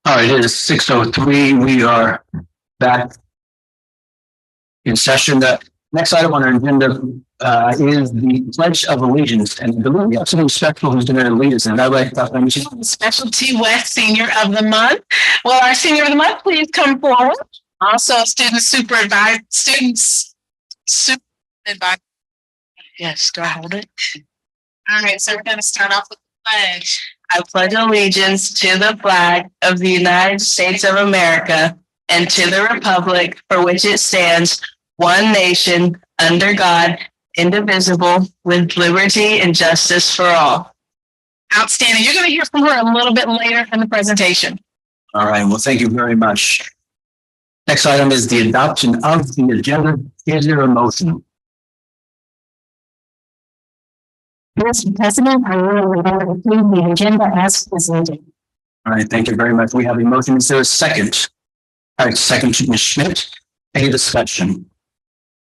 All right, it is 6:03. We are back in session. The next item on our agenda is the Pledge of Allegiance. And we have something special who's going to lead us in that way. Specialty West Senior of the Month. Will our Senior of the Month please come forward? Also, student super advisor. Yes, do I hold it? All right, so we're going to start off with the pledge. I pledge allegiance to the flag of the United States of America and to the republic for which it stands, one nation, under God, indivisible, with liberty and justice for all. Outstanding. You're going to hear from her a little bit later in the presentation. All right, well, thank you very much. Next item is the adoption of the agenda. Is there a motion? Mr. President, I will approve the agenda as presented. All right, thank you very much. We have a motion. Is there a second? All right, second, Ms. Schmidt. Any discussion?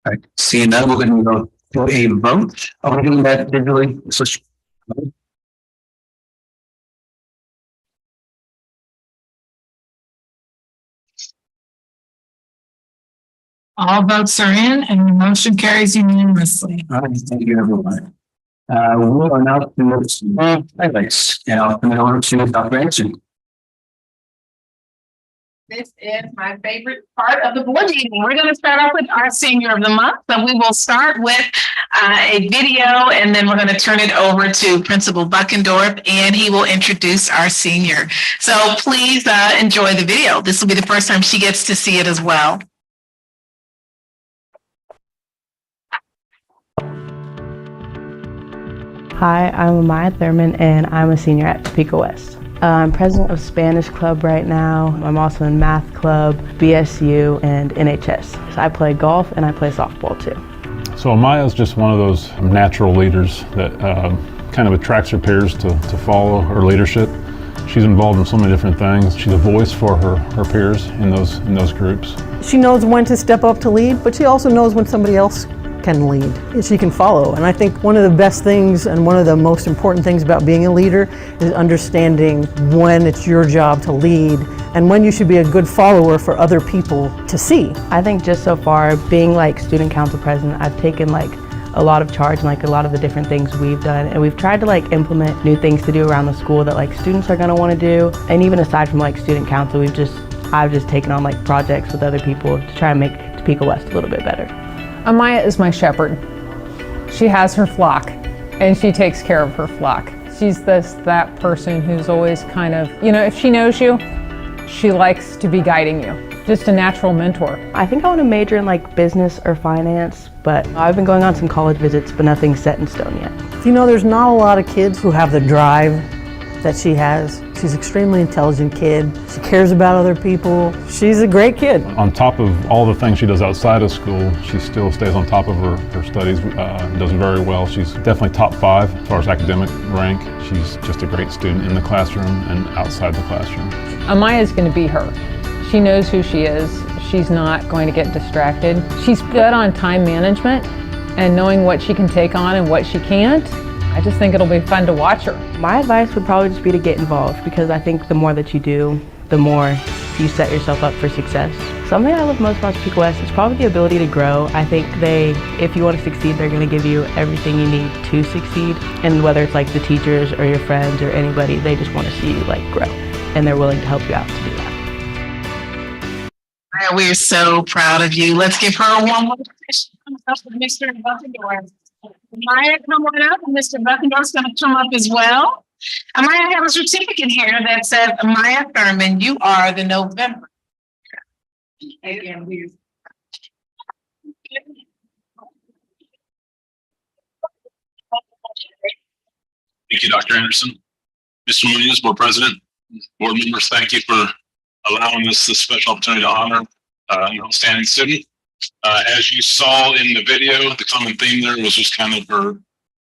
All right, seeing none, we're going to go to a vote. Are we doing that digitally? All votes are in and the motion carries unanimously. All right, thank you, everyone. We are now to the highlights, and I'll turn it over to Dr. Anderson. This is my favorite part of the board meeting. We're going to start off with our Senior of the Month. So we will start with a video, and then we're going to turn it over to Principal Buckendorf, and he will introduce our senior. So please enjoy the video. This will be the first time she gets to see it as well. Hi, I'm Amaya Thurman, and I'm a senior at Topeka West. I'm president of Spanish Club right now. I'm also in Math Club, BSU, and NHS. So I play golf and I play softball too. So Amaya is just one of those natural leaders that kind of attracts her peers to follow her leadership. She's involved in so many different things. She's a voice for her peers in those groups. She knows when to step up to lead, but she also knows when somebody else can lead. She can follow. And I think one of the best things and one of the most important things about being a leader is understanding when it's your job to lead and when you should be a good follower for other people to see. I think just so far, being like student council president, I've taken like a lot of charge in like a lot of the different things we've done, and we've tried to like implement new things to do around the school that like students are going to want to do. And even aside from like student council, I've just taken on like projects with other people to try and make Topeka West a little bit better. Amaya is my shepherd. She has her flock and she takes care of her flock. She's that person who's always kind of, if she knows you, she likes to be guiding you. Just a natural mentor. I think I want to major in like business or finance, but I've been going on some college visits, but nothing's set in stone yet. There's not a lot of kids who have the drive that she has. She's an extremely intelligent kid. She cares about other people. She's a great kid. On top of all the things she does outside of school, she still stays on top of her studies, does very well. She's definitely top 5 as far as academic rank. She's just a great student in the classroom and outside the classroom. Amaya is going to be her. She knows who she is. She's not going to get distracted. She's good on time management and knowing what she can take on and what she can't. I just think it'll be fun to watch her. My advice would probably just be to get involved, because I think the more that you do, the more you set yourself up for success. Something I love most about Topeka West is probably the ability to grow. I think if you want to succeed, they're going to give you everything you need to succeed. And whether it's like the teachers or your friends or anybody, they just want to see you like grow, and they're willing to help you out to do that. We're so proud of you. Let's give her a warm welcome. Mr. Buckendorf. Amaya, come on up, and Mr. Buckendorf's going to come up as well. Amaya, I have a certificate here that says, Amaya Thurman, you are the November. Again, Thank you, Dr. Anderson. Mr. Munoz, Board President, board members, thank you for allowing us this special opportunity to honor an outstanding student. As you saw in the video, the common theme there was just kind of her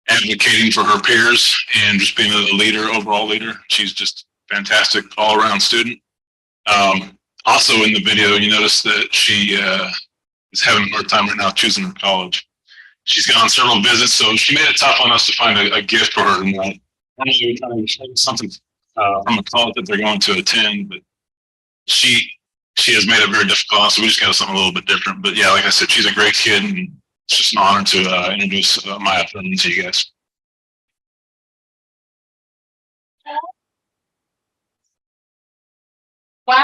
advocating for her peers and just being a leader, overall leader. She's just fantastic all-around student. Also in the video, you notice that she is having a hard time right now choosing her college. She's gone on several visits, so she made it tough on us to find a gift for her. And normally we try to show something from a college that they're going to attend, but she has made it very difficult, so we just got something a little bit different. But yeah, like I said, she's a great kid, and it's just an honor to introduce Maya Thurman to you guys. Wow.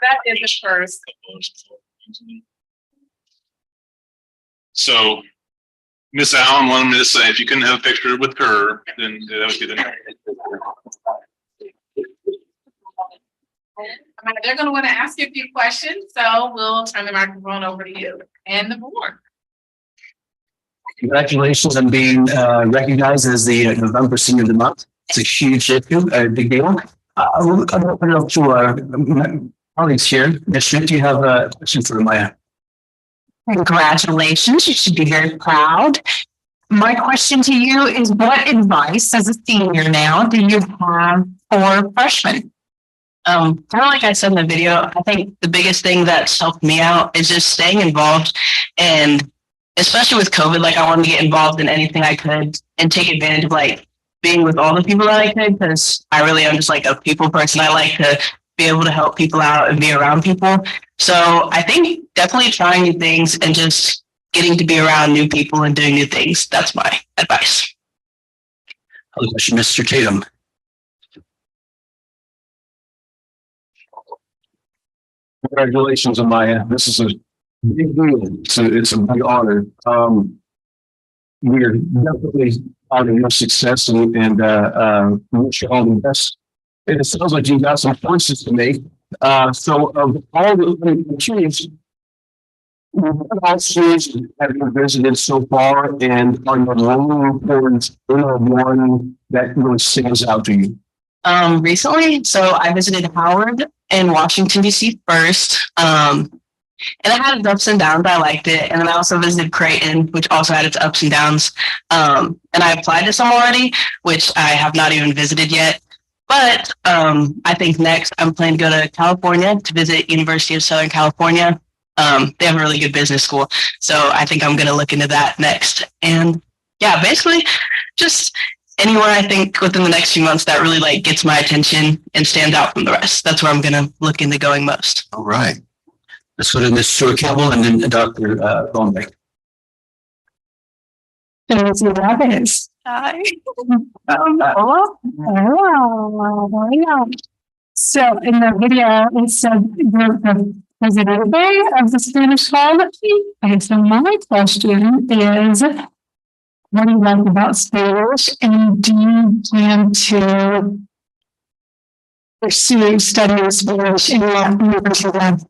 That is a first. So Miss Allen wanted me to say, if you couldn't have a picture with her, then that would be the next. They're going to want to ask you a few questions, so we'll turn the microphone over to you and the board. Congratulations on being recognized as the November Senior of the Month. It's a huge issue, a big deal. I'll open it up to our colleagues here. Ms. Schmidt, do you have a question for Maya? Congratulations, you should be very proud. My question to you is, what advice as a senior now do you have for freshmen? Kind of like I said in the video, I think the biggest thing that's helped me out is just staying involved, and especially with COVID, like I wanted to get involved in anything I could and take advantage of like being with all the people that I could, because I really am just like a people person. I like to be able to help people out and be around people. So I think definitely trying new things and just getting to be around new people and doing new things. That's my advice. Other question, Mr. Tatum. Congratulations, Amaya. This is a big deal. It's a big honor. We are definitely proud of your success and wish you all the best. And it sounds like you got some choices to make. So of all the choices, what else have you visited so far, and are you leaning towards one that really stands out to you? Recently, so I visited Howard and Washington, D.C. first. And it had its ups and downs. I liked it. And then I also visited Creighton, which also had its ups and downs. And I applied to some already, which I have not even visited yet. But I think next I'm planning to go to California to visit University of Southern California. They have a really good business school. So I think I'm going to look into that next. And yeah, basically just anywhere I think within the next few months that really like gets my attention and stands out from the rest. That's where I'm going to look into going most. All right. Let's go to Ms. Stuart Campbell and then Dr. Thornbeck. Hi. So in the video, it said the president of the Spanish Colony. And so my question is, what do you like about Spanish, and do you plan to pursue studying Spanish in your university?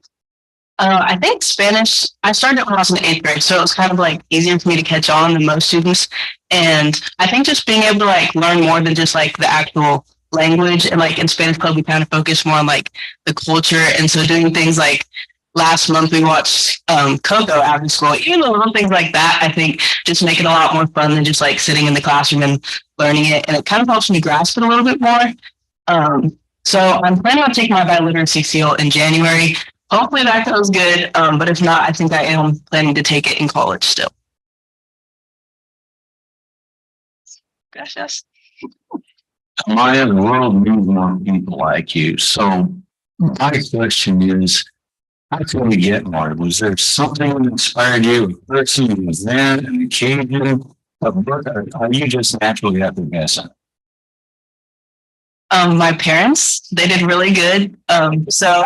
I think Spanish, I started when I was in 8th grade, so it was kind of like easier for me to catch on than most students. And I think just being able to like learn more than just like the actual language, and like in Spanish Club, we kind of focus more on like the culture. And so doing things like last month, we watched Coco after school, even the little things like that, I think just make it a lot more fun than just like sitting in the classroom and learning it. And it kind of helps me grasp it a little bit more. So I'm planning on taking my biliteracy seal in January. Hopefully that goes good, but if not, I think I am planning to take it in college still. Gracias. Maya, the world needs more people like you. So my question is, how can we get more? Was there something that inspired you, a person, an event, an occasion, a book, or you just naturally have the best? My parents, they did really good. So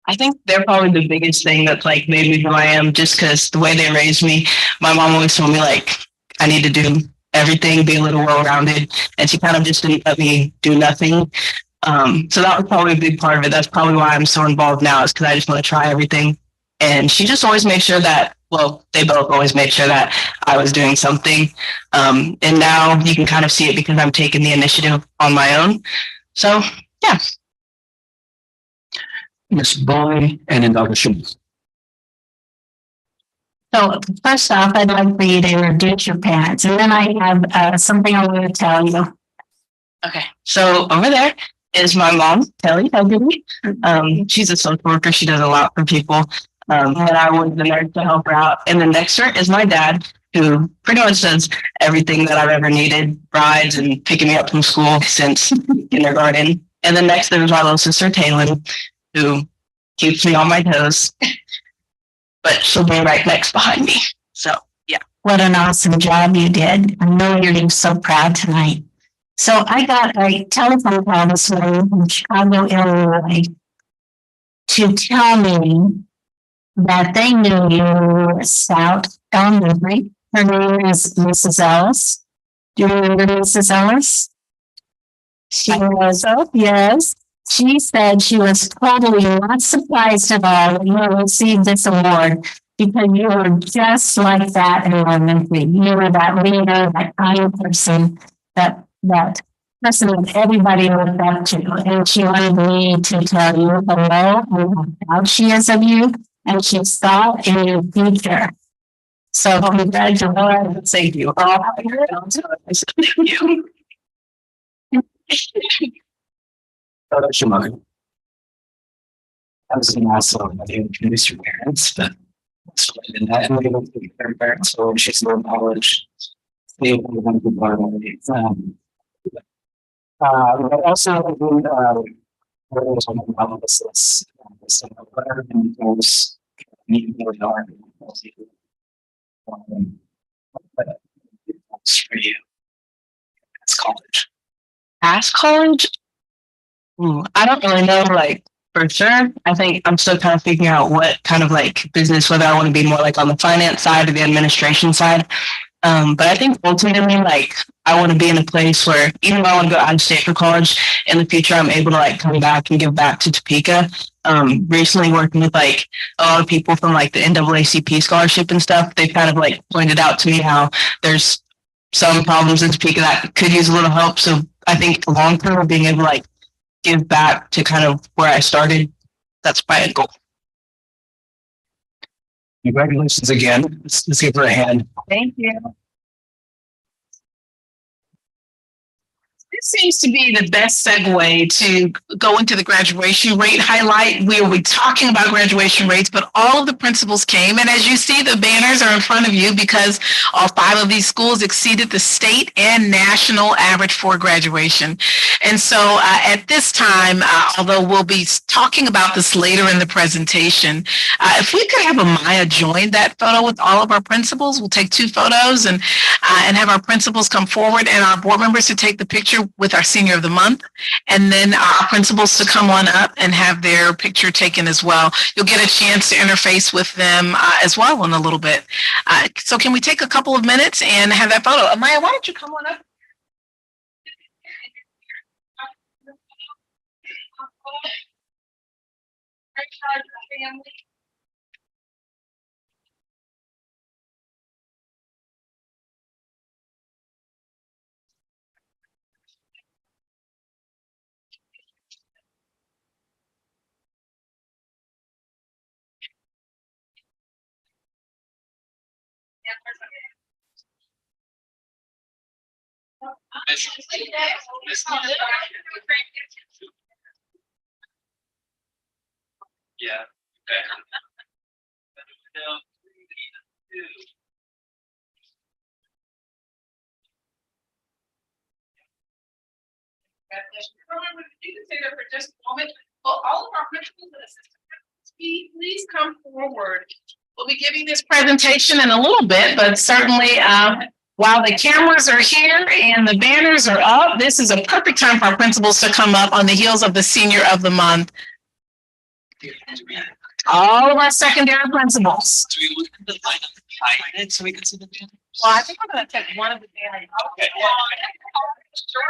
I think they're probably the biggest thing that's like made me who I am, just because the way they raised me. My mom always told me like I need to do everything, be a little well-rounded, and she kind of just didn't let me do nothing. So that was probably a big part of it. That's probably why I'm so involved now, is because I just want to try everything. And she just always made sure that, well, they both always made sure that I was doing something. And now you can kind of see it because I'm taking the initiative on my own. So, yeah. Ms. Bowie and then Dr. Schultz. So first off, I'd like for you to introduce your parents, and then I have something I want to tell you. Okay. So over there is my mom, Kelly Helgany. She's a social worker. She does a lot for people. And I was the nurse to help her out. And then next to her is my dad, who pretty much does everything that I've ever needed, rides and picking me up from school since kindergarten. And then next there is my little sister, Taylor, who keeps me on my toes, but she'll be right next behind me. So, yeah. What an awesome job you did. I know you're so proud tonight. So I got a telephone call this morning from Chicago, Illinois, to tell me that they knew you were Scout Elementary. Her name is Mrs. Ellis. Do you remember Mrs. Ellis? She was, yes. She said she was totally not surprised at all that you received this award because you were just like that in elementary. You were that leader, that kind of person, that person that everybody looked up to. And she wanted me to tell you hello and how proud she is of you, and she saw in your future. So congratulations. Thank you. Thank you. Oh, that's your mother. That was an awesome. I didn't introduce your parents, but so I did that. And we don't think her parents, so she's still in college. They want to be part of it. But also, there was one of this, so whatever those need really are. But it's for you. It's college. Past college? I don't really know, like, for sure. I think I'm still kind of figuring out what kind of like business, whether I want to be more like on the finance side or the administration side. But I think ultimately, like, I want to be in a place where even though I want to go out of state for college, in the future, I'm able to like come back and give back to Topeka. Recently working with like a lot of people from like the NAACP scholarship and stuff, they kind of like pointed out to me how there's some problems in Topeka that could use a little help. So I think long term, being able to like give back to kind of where I started, that's my end goal. Congratulations again. Let's give her a hand. Thank you. This seems to be the best segue to go into the graduation rate highlight. We will be talking about graduation rates, but all of the principals came. And as you see, the banners are in front of you because all 5 of these schools exceeded the state and national average for graduation. And so at this time, although we'll be talking about this later in the presentation, if we could have Amaya join that photo with all of our principals, we'll take 2 photos and have our principals come forward and our board members to take the picture with our senior of the month, and then our principals to come on up and have their picture taken as well. You'll get a chance to interface with them as well in a little bit. So can we take a couple of minutes and have that photo? Amaya, why don't you come on up? Yeah. You can stay there for just a moment. Well, all of our principals and assistants, please come forward. We'll be giving this presentation in a little bit, but certainly while the cameras are here and the banners are up, this is a perfect time for our principals to come up on the heels of the senior of the month. All of our secondary principals. Do we look at the line behind it so we can see the banners? Well, I think we're going to take one of the banners. Okay. Sure.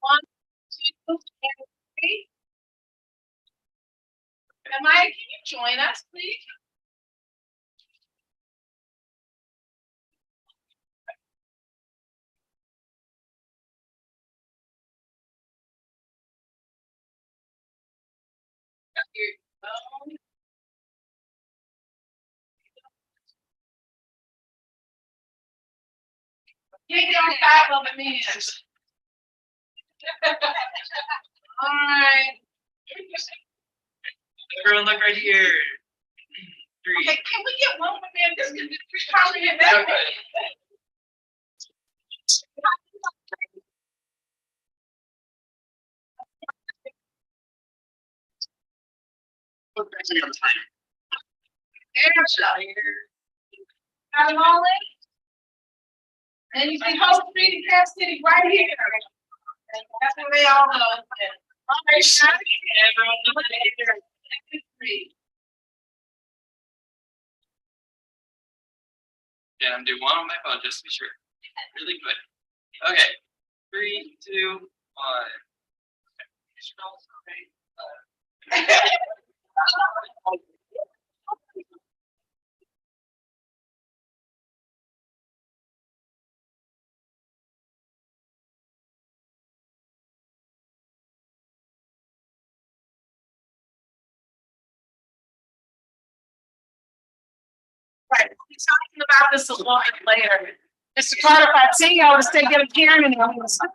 One, two, and three. Maya, can you join us, please? You don't have all the meetings. All right. Everyone look right here. Three. Okay, can we get one more man? This is probably a better. Got them all in? And you see Hope Street in Cass City right here. That's what they all know. All right, shine. Everyone look at here. Three. Yeah, I'm doing one on my phone just to be sure. Really quick. Okay. 3, 2, 1. Right, we'll be talking about this a little bit later. Mr. Carter, if I see you, I would say get a Karen and I'm gonna stop.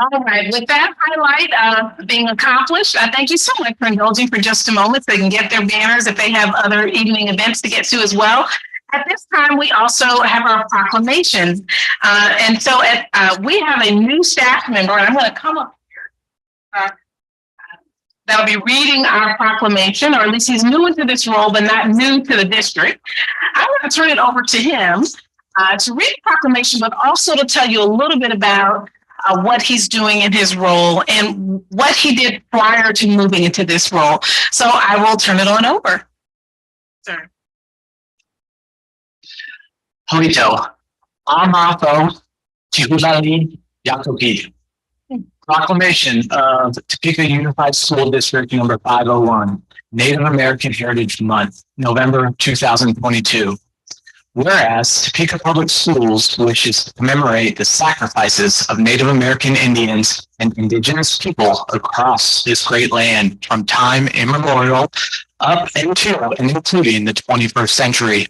All right, with that highlight being accomplished, I thank you so much for indulging for just a moment. They can get their banners if they have other evening events to get to as well. At this time, we also have our proclamations. And so we have a new staff member, and I'm going to come up here. That'll be reading our proclamation, or at least he's new into this role, but not new to the district. I'm going to turn it over to him to read the proclamation, but also to tell you a little bit about what he's doing in his role and what he did prior to moving into this role. So I will turn it on over. Sir. Hoito, Amafo, Tihulali, Yakopi. Proclamation of Topeka Unified School District number 501, Native American Heritage Month, November 2022. Whereas Topeka Public Schools wishes to commemorate the sacrifices of Native American Indians and indigenous people across this great land from time immemorial up into and including the 21st century.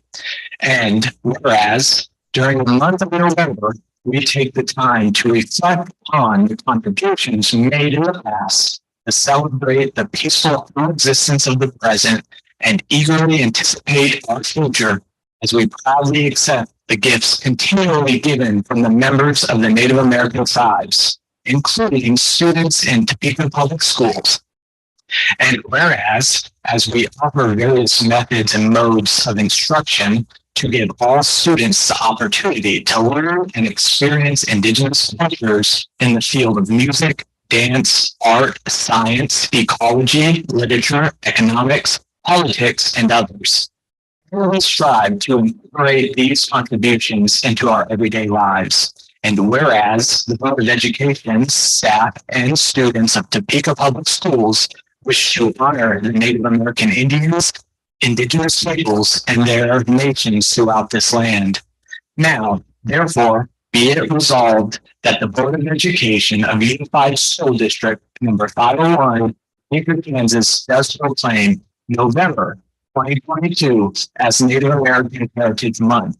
And whereas during the month of November, we take the time to reflect on the contributions made in the past, to celebrate the peaceful coexistence of the present, and eagerly anticipate our future as we proudly accept the gifts continually given from the members of the Native American tribes, including students in Topeka Public Schools. And whereas, as we offer various methods and modes of instruction to give all students the opportunity to learn and experience Indigenous cultures in the field of music, dance, art, science, ecology, literature, economics, politics, and others. We strive to incorporate these contributions into our everyday lives. And whereas the Board of Education, staff, and students of Topeka Public Schools wish to honor the Native American Indians, Indigenous peoples, and their nations throughout this land. Now, therefore, be it resolved that the Board of Education of Unified School District number 501, Topeka, Kansas, does proclaim November 2022 as Native American Heritage Month.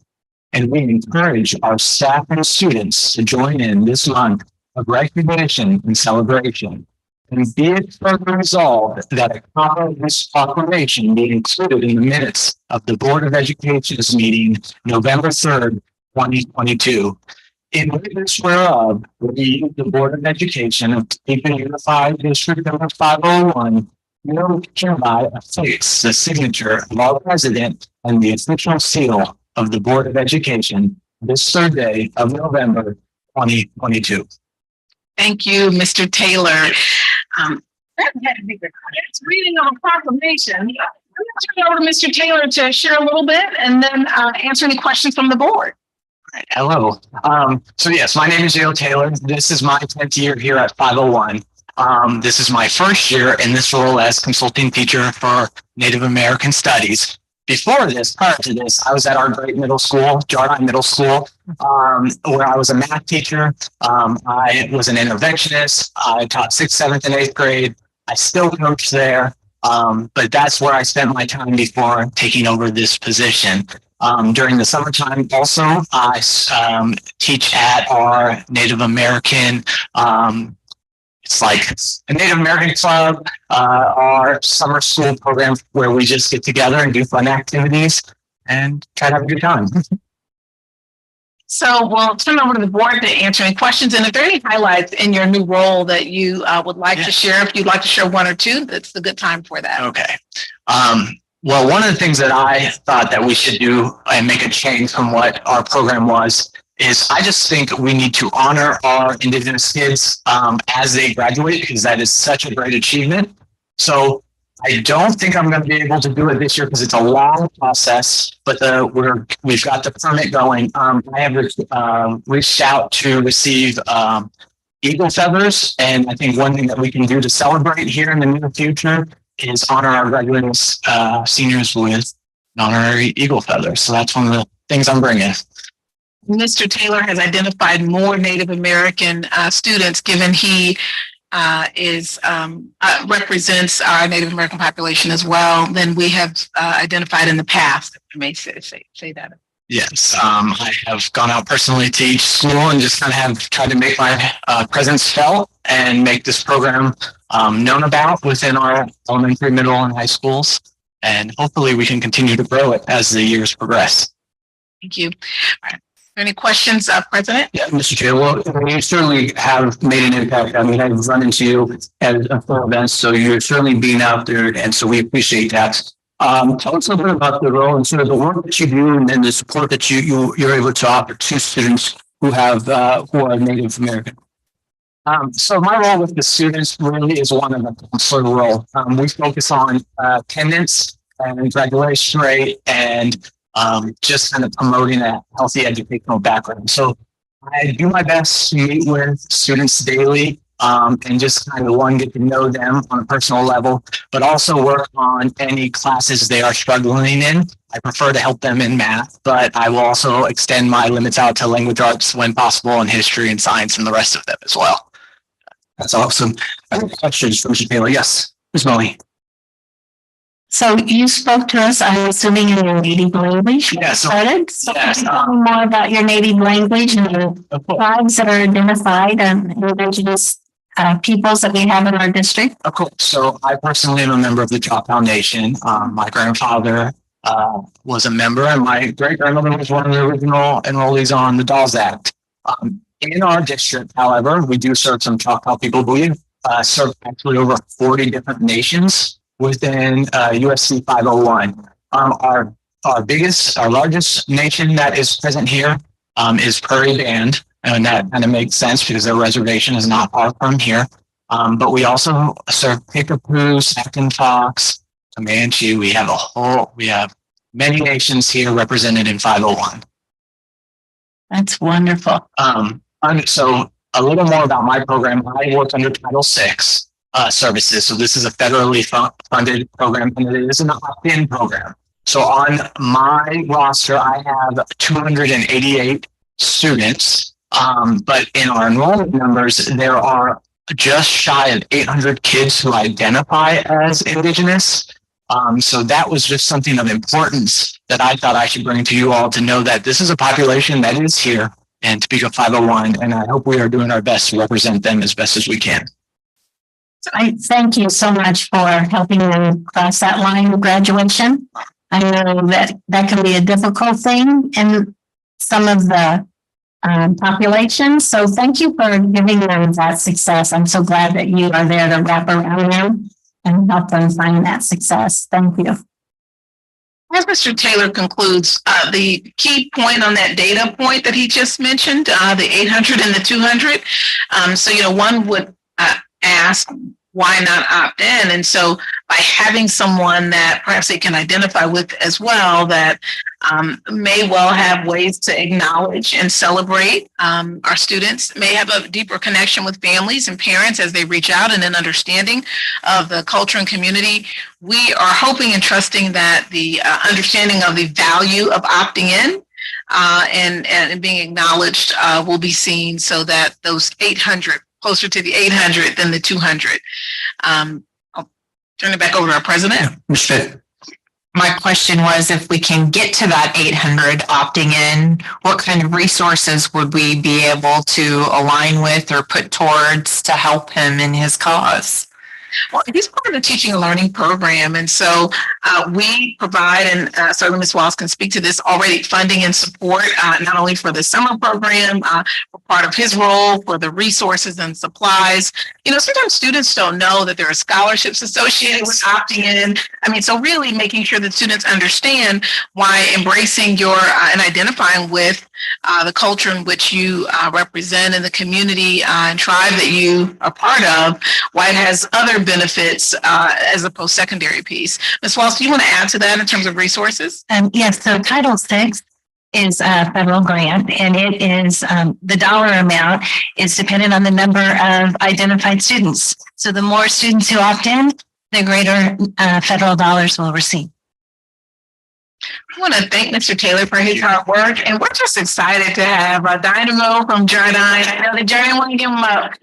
And we encourage our staff and students to join in this month of recognition and celebration. And be it further resolved that a copy of this proclamation be included in the minutes of the Board of Education's meeting November 3rd, 2022. In witness whereof, we, the Board of Education of Topeka Unified District Number 501, do hereby affix the signature of our president and the official seal of the Board of Education this third day of November 2022. Thank you, Mr. Taylor. That had to be the reading of a proclamation. I'm going to turn it over to Mr. Taylor to share a little bit and then answer any questions from the board. Right. Hello. So yes, my name is Dale Taylor. This is my 10th year here at 501. This is my first year in this role as consulting teacher for Native American Studies. Before this, prior to this, I was at our great middle school, Jardine Middle School, where I was a math teacher. I was an interventionist. I taught 6th, 7th, and 8th grade. I still coach there, but that's where I spent my time before taking over this position. During the summertime, also, I teach at our Native American it's like a Native American club, our summer school program where we just get together and do fun activities and try to have a good time. So we'll turn over to the board to answer any questions. And if there are any highlights in your new role that you would like to share, if you'd like to share one or two, that's a good time for that. Okay. Well, one of the things that I thought that we should do and make a change from what our program was is I just think we need to honor our Indigenous kids as they graduate, because that is such a great achievement. So I don't think I'm going to be able to do it this year because it's a long process, but we've got the permit going. I have reached out to receive eagle feathers, and I think one thing that we can do to celebrate here in the near future is honor our graduating seniors with an honorary eagle feather. So that's one of the things I'm bringing. Mr. Taylor has identified more Native American students, given he represents our Native American population as well than we have identified in the past. I may say that. Yes, I have gone out personally to each school and just kind of have tried to make my presence felt and make this program known about within our elementary, middle, and high schools. And hopefully we can continue to grow it as the years progress. Thank you. All right. Any questions, President? Yeah, Mr. Chair. Well, you certainly have made an impact. I mean, I've run into you at full events, so you're certainly being out there, and so we appreciate that. Tell us a little bit about the role and sort of the work that you do, and then the support that you're able to offer to students who are Native American. So my role with the students really is one of a counselor role. We focus on attendance and graduation rate and just kind of promoting a healthy educational background. So I do my best to meet with students daily and just kind of get to know them on a personal level, but also work on any classes they are struggling in. I prefer to help them in math, but I will also extend my limits out to language arts when possible, and history and science and the rest of them as well. That's awesome. I have questions from Mr. Taylor. Yes, Ms. Molly. So you spoke to us, I'm assuming, in your native language. Yes. Started. So Yes. can you tell me more about your native language and the tribes that are identified and Indigenous peoples that we have in our district? Of course. So I personally am a member of the Choctaw Nation. My grandfather was a member, and my great grandmother was one of the original enrollees on the Dawes Act. In our district, however, we do serve some Choctaw people, but we serve actually over 40 different nations within USC 501. Our largest nation that is present here is Prairie Band, and that kind of makes sense because their reservation is not far from here. But we also serve Kickapoo, Sac and Fox, Comanche. We have many nations here represented in 501. That's wonderful. So a little more about my program. I work under Title VI services. So this is a federally funded program, and it is an opt-in program. So on my roster, I have 288 students, but in our enrollment numbers, there are just shy of 800 kids who identify as Indigenous. So that was just something of importance that I thought I should bring to you all to know that this is a population that is here in Topeka 501, and I hope we are doing our best to represent them as best as we can. I thank you so much for helping them cross that line of graduation. I know that that can be a difficult thing in some of the population. So thank you for giving them that success. I'm so glad that you are there to wrap around them and help them find that success. Thank you. As Mr. Taylor concludes, the key point on that data point that he just mentioned, the 800 and the 200. So, one would ask, why not opt in? And so by having someone that perhaps they can identify with as well, that may well have ways to acknowledge and celebrate our students, may have a deeper connection with families and parents as they reach out and an understanding of the culture and community. We are hoping and trusting that the understanding of the value of opting in and being acknowledged will be seen, so that those 800, closer to the 800 than the 200. I'll turn it back over to our president. My question was, if we can get to that 800 opting in, what kind of resources would we be able to align with or put towards to help him in his cause? Well, he's part of the teaching and learning program. And so we provide, and certainly Ms. Walls can speak to this already, funding and support, not only for the summer program, for part of his role, for the resources and supplies. Sometimes students don't know that there are scholarships associated with opting in. So really making sure that students understand why embracing your and identifying with the culture in which you represent in the community and tribe that you are part of, why it has other benefits as a post-secondary piece. Ms. Walsh, do you want to add to that in terms of resources? Yes, so Title VI is a federal grant, and it is the dollar amount is dependent on the number of identified students. So the more students who opt in, the greater federal dollars will receive. I want to thank Mr. Taylor for his hard work, and we're just excited to have Dynamo from Jardine. I know the Jardine want to give him up.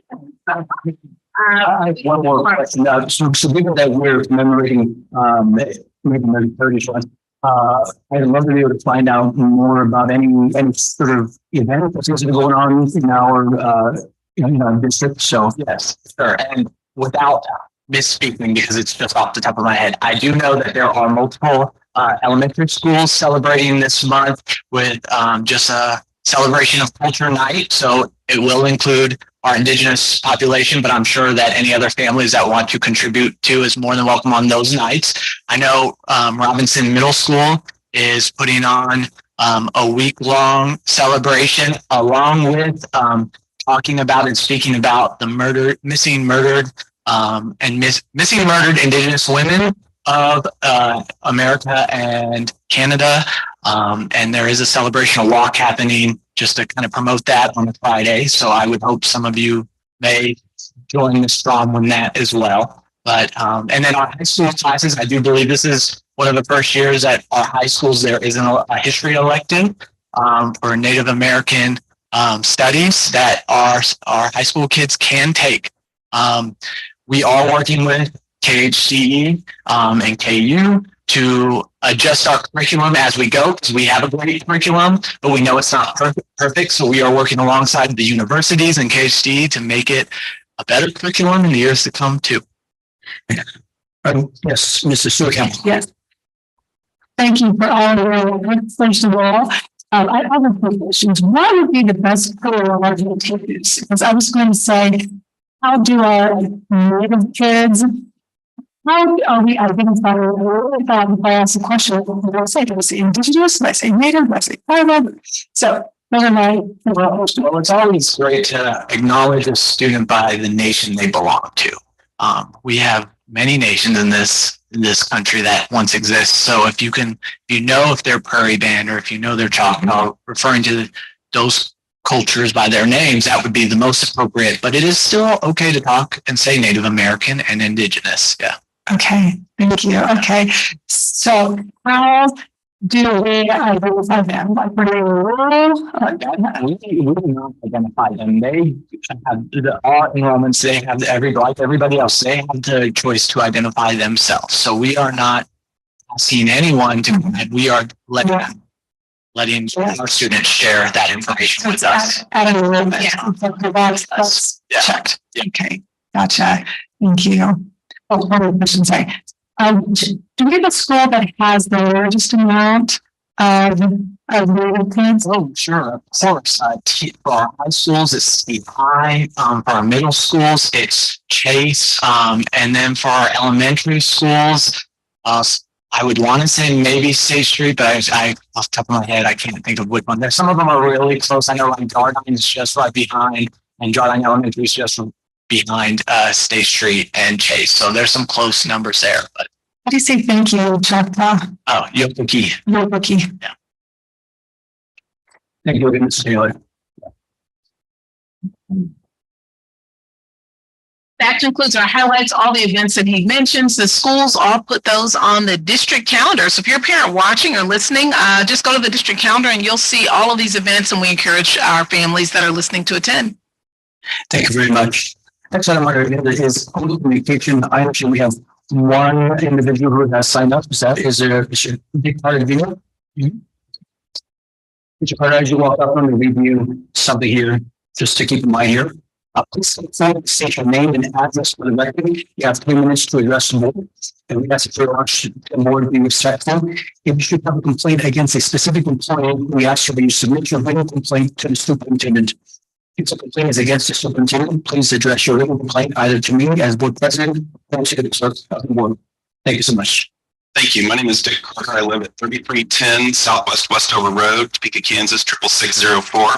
I have one more question. So given that we're commemorating maybe the 30th, I'd love to be able to find out more about any sort of event that's going on in our district. So yes, sure. And without misspeaking, because it's just off the top of my head, I do know that there are multiple elementary schools celebrating this month with just a celebration of culture night. So it will include our Indigenous population, but I'm sure that any other families that want to contribute to is more than welcome on those nights. I know Robinson Middle School is putting on a week-long celebration, along with talking about and speaking about the missing murdered Indigenous women of America and Canada. And there is a celebrational walk happening just to kind of promote that on a Friday. So I would hope some of you may join us strong on that as well. But and then our high school classes, I do believe this is one of the first years that our high schools there is a history elective for Native American studies that our high school kids can take. We are working with KHCE and KU to adjust our curriculum as we go, because we have a great curriculum, but we know it's not perfect. So we are working alongside the universities and KHCE to make it a better curriculum in the years to come too. Yes, Mrs. Stewart. Yes. Thank you for all your work. First of all, I have a few questions. What would be the best career activities? Because I was going to say, how do our Native kids, how are we identifying? If I ask a question, what do I say? Do I say Indigenous? Do I say Native? Do I say tribal? So those are my. Well, it's always great to acknowledge a student by the nation they belong to. We have many nations in this country that once exist. So if if they're Prairie Band, or if they're Choctaw, referring to those cultures by their names, that would be the most appropriate. But it is still okay to talk and say Native American and Indigenous. Yeah. Okay, thank you. Okay, so how do we identify them? Like, when they were rural? We do not identify them. They have all enrollments. They have everybody else. They have the choice to identify themselves. So we are not asking anyone to, and we are letting our students share that information with us. At a little bit. Yeah. That's Yeah. checked. Okay, gotcha. Thank you. Oh, one other question, sorry. Do we have a school that has the largest amount of little kids? Oh, sure, of course. For our high schools, it's Steve High. For our middle schools, it's Chase. And then for our elementary schools, I would want to say maybe State Street, but I off the top of my head, I can't think of which one. There's some of them are really close. I know like Jardine is just right behind, and Jardine Elementary is just behind State Street and Chase. So there's some close numbers there. But How do you say thank you, Chuck? oh, you have the key. Your bookie. Thank you, Mr. Taylor. That concludes our highlights, all the events that he mentions. The schools all put those on the district calendar. So if you're a parent watching or listening, just go to the district calendar and you'll see all of these events, and we encourage our families that are listening to attend. Thank you very much. Next item on our agenda is public communication. I actually, we have one individual who has signed up. Is there a big part of the video? Mr. Carter, as you walk up, I'm going to review something here, just to keep in mind here. Please state your name and address for the record. You have 3 minutes to address the board. And we ask for the board to be respectful. If you should have a complaint against a specific employee, we ask that you submit your written complaint to the superintendent. If the complaint is against the superintendent, please address your written complaint either to me as board president or to the clerk of the board. Thank you so much. Thank you. My name is Dick Carter. I live at 3310 Southwest Westover Road, Topeka, Kansas, 66604.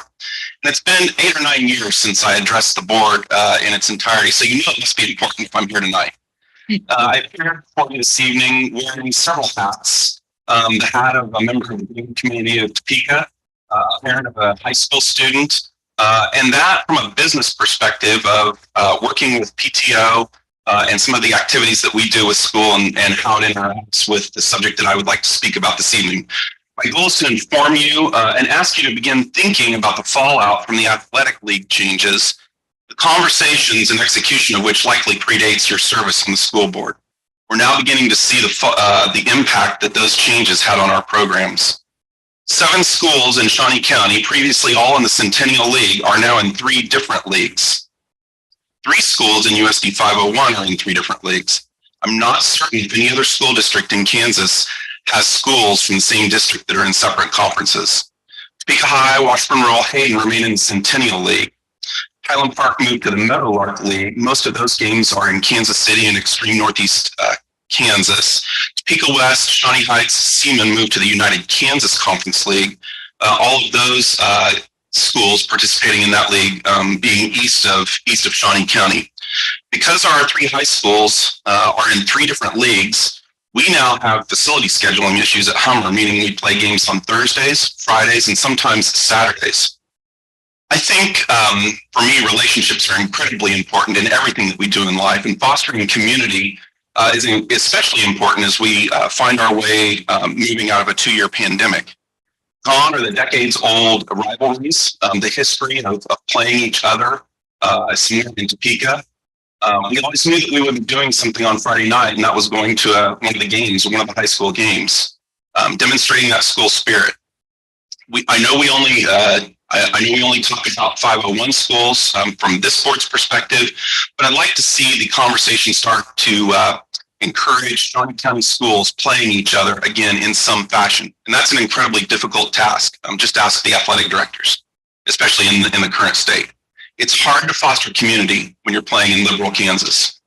And it's been 8 or 9 years since I addressed the board in its entirety, so you know it must be important if I'm here tonight. I appeared before you this evening wearing several hats. The hat of a member of the Green community of Topeka, a parent of a high school student, and that from a business perspective of working with PTO, and some of the activities that we do with school and how it interacts with the subject that I would like to speak about this evening. My goal is to inform you and ask you to begin thinking about the fallout from the athletic league changes, the conversations and execution of which likely predates your service on the school board. We're now beginning to see the impact that those changes had on our programs. 7 schools in Shawnee County, previously all in the Centennial League, are now in 3 different leagues. 3 schools in USD 501 are in 3 different leagues. I'm not certain if any other school district in Kansas has schools from the same district that are in separate conferences. Topeka High, Washburn Rural, Hayden remain in the Centennial League. Highland Park moved to the Meadowlark League. Most of those games are in Kansas City and extreme northeast Kansas. Topeka West, Shawnee Heights, Seaman moved to the United Kansas Conference League. All of those schools participating in that league being east of Shawnee County. Because our 3 high schools are in 3 different leagues, we now have facility scheduling issues at Hummer, meaning we play games on Thursdays, Fridays, and sometimes Saturdays. I think for me, relationships are incredibly important in everything that we do in life, and fostering community is especially important as we find our way moving out of a 2-year pandemic. Gone are the decades-old rivalries, the history of playing each other, here in Topeka. We always knew that we would be doing something on Friday night, and that was going to one of the games, one of the high school games, demonstrating that school spirit. I know we only talk about 501 schools from this board's perspective, but I'd like to see the conversation start to encourage Shawnee County schools playing each other again in some fashion. And that's an incredibly difficult task. Just ask the athletic directors, especially in the current state. It's hard to foster community when you're playing in liberal Kansas.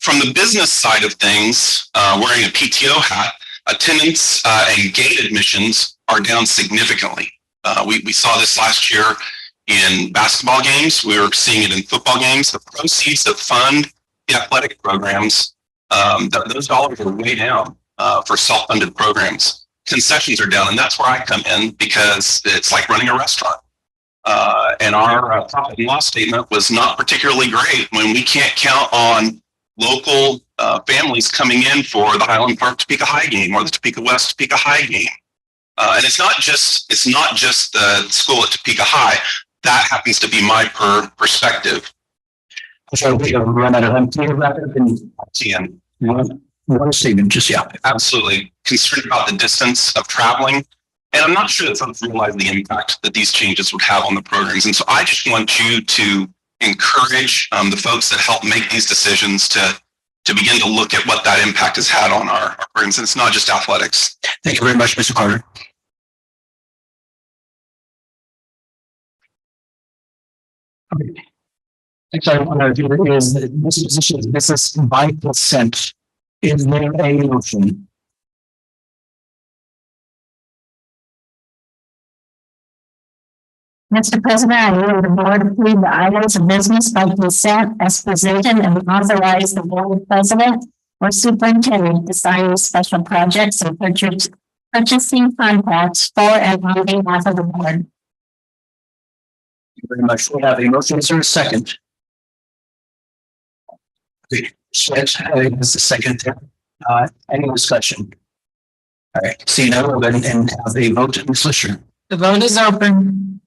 From the business side of things, wearing a PTO hat, attendance and gate admissions are down significantly. We saw this last year in basketball games. We were seeing it in football games. The proceeds that fund the athletic programs, those dollars are way down for self-funded programs. Concessions are down, and that's where I come in because it's like running a restaurant. And our profit and loss statement was not particularly great when we can't count on local families coming in for the Highland Park Topeka High game or the Topeka West Topeka High game. And it's not just the school at Topeka High. That happens to be my perspective. So we run out of time. Can you wrap it up in 10. one statement, just, yeah. Absolutely concerned about the distance of traveling. And I'm not sure that folks realize the impact that these changes would have on the programs. And so I just want you to encourage the folks that help make these decisions to begin to look at what that impact has had on our programs. And it's not just athletics. Thank you very much, Mr. Carter. Okay. Next item on our agenda is the disposition of business by consent. Is there a motion? Mr. President, I move the board approve the items of business by consent as presented and authorize the board president or superintendent to sign special projects and purchasing contracts for and on behalf of the board. Thank you very much. We have a motion. Is there a second? Okay, Swedge, is the second there. Any discussion? All right, seeing none, we'll go ahead and have a vote. Ms. Lisher. The vote is open.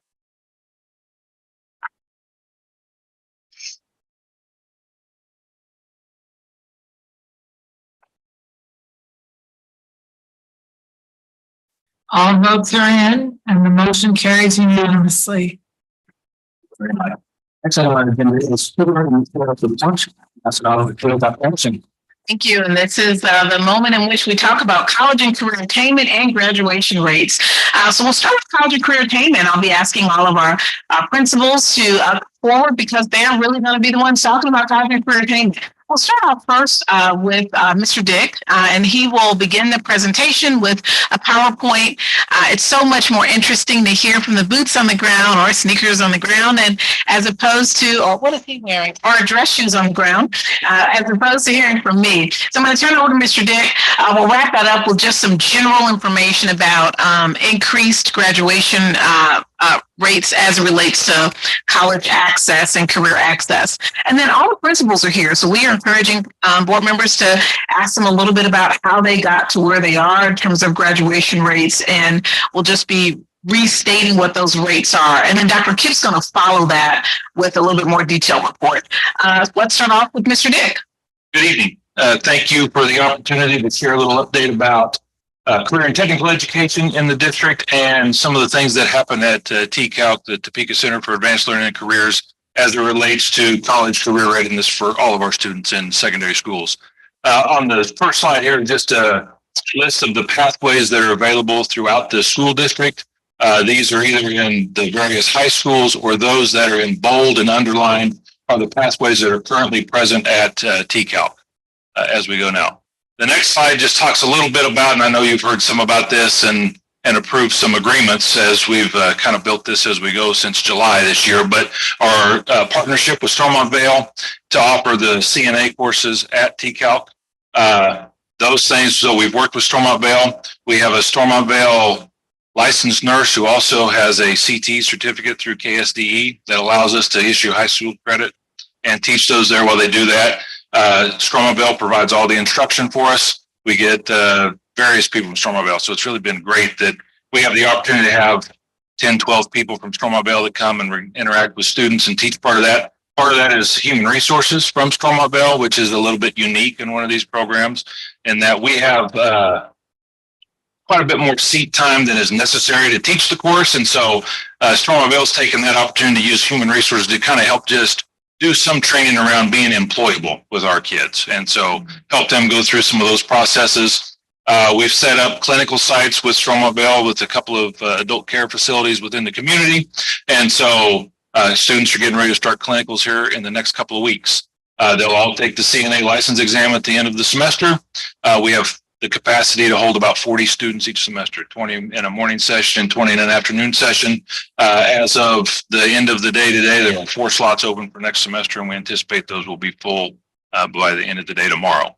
All votes are in and the motion carries unanimously. Very much. Next item on the agenda is Stuart and Florida for the Township. That's an honor to Dr. Anderson. Thank you. And this is the moment in which we talk about college and career attainment and graduation rates. So we'll start with college and career attainment. I'll be asking all of our principals to come forward because they're really going to be the ones talking about college and career attainment. We'll start off first with Mr. Dick, and he will begin the presentation with a PowerPoint. It's so much more interesting to hear from the boots on the ground or sneakers on the ground, and as opposed to, or what is he wearing, or dress shoes on the ground, as opposed to hearing from me. So I'm going to turn it over to Mr. Dick. We'll wrap that up with just some general information about increased graduation rates as it relates to college access and career access. And then all the principals are here. So we are encouraging board members to ask them a little bit about how they got to where they are in terms of graduation rates. And we'll just be restating what those rates are. And then Dr. Kip's going to follow that with a little bit more detailed report. Let's start off with Mr. Dick. Good evening. Thank you for the opportunity to share a little update about career and technical education in the district and some of the things that happen at TCALC, the Topeka Center for Advanced Learning and Careers, as it relates to college career readiness for all of our students in secondary schools. On the first slide here, just a list of the pathways that are available throughout the school district. These are either in the various high schools or those that are in bold and underlined are the pathways that are currently present at TCALC as we go now. The next slide just talks a little bit about, and I know you've heard some about this and approved some agreements as we've kind of built this as we go since July this year, but our partnership with Stormont Vail to offer the CNA courses at TCALC. Those things, so we've worked with Stormont Vail. We have a Stormont Vail licensed nurse who also has a CT certificate through KSDE that allows us to issue high school credit and teach those there while they do that. Stormont Vail provides all the instruction for us. We get various people from Stormont Vail. So it's really been great that we have the opportunity to have 10, 12 people from Stormont Vail that come and interact with students and teach part of that. Part of that is human resources from Stormont Vail, which is a little bit unique in one of these programs, in that we have quite a bit more seat time than is necessary to teach the course. And so Stormont Vail's taken that opportunity to use human resources to kind of help just do some training around being employable with our kids. And so help them go through some of those processes. We've set up clinical sites with Stormont Vail with a couple of adult care facilities within the community. And so students are getting ready to start clinicals here in the next couple of weeks. They'll all take the CNA license exam at the end of the semester. We have the capacity to hold about 40 students each semester, 20 in a morning session, 20 in an afternoon session. As of the end of the day today, there are 4 slots open for next semester, and we anticipate those will be full by the end of the day tomorrow.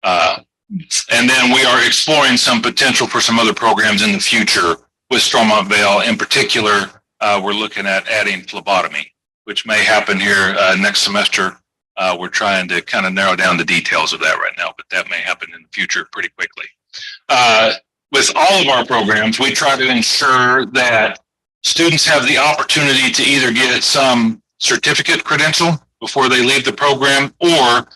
And then we are exploring some potential for some other programs in the future with Stormont Vail. In particular, we're looking at adding phlebotomy, which may happen here next semester. We're trying to kind of narrow down the details of that right now, but that may happen in the future pretty quickly. With all of our programs, we try to ensure that students have the opportunity to either get some certificate credential before they leave the program, or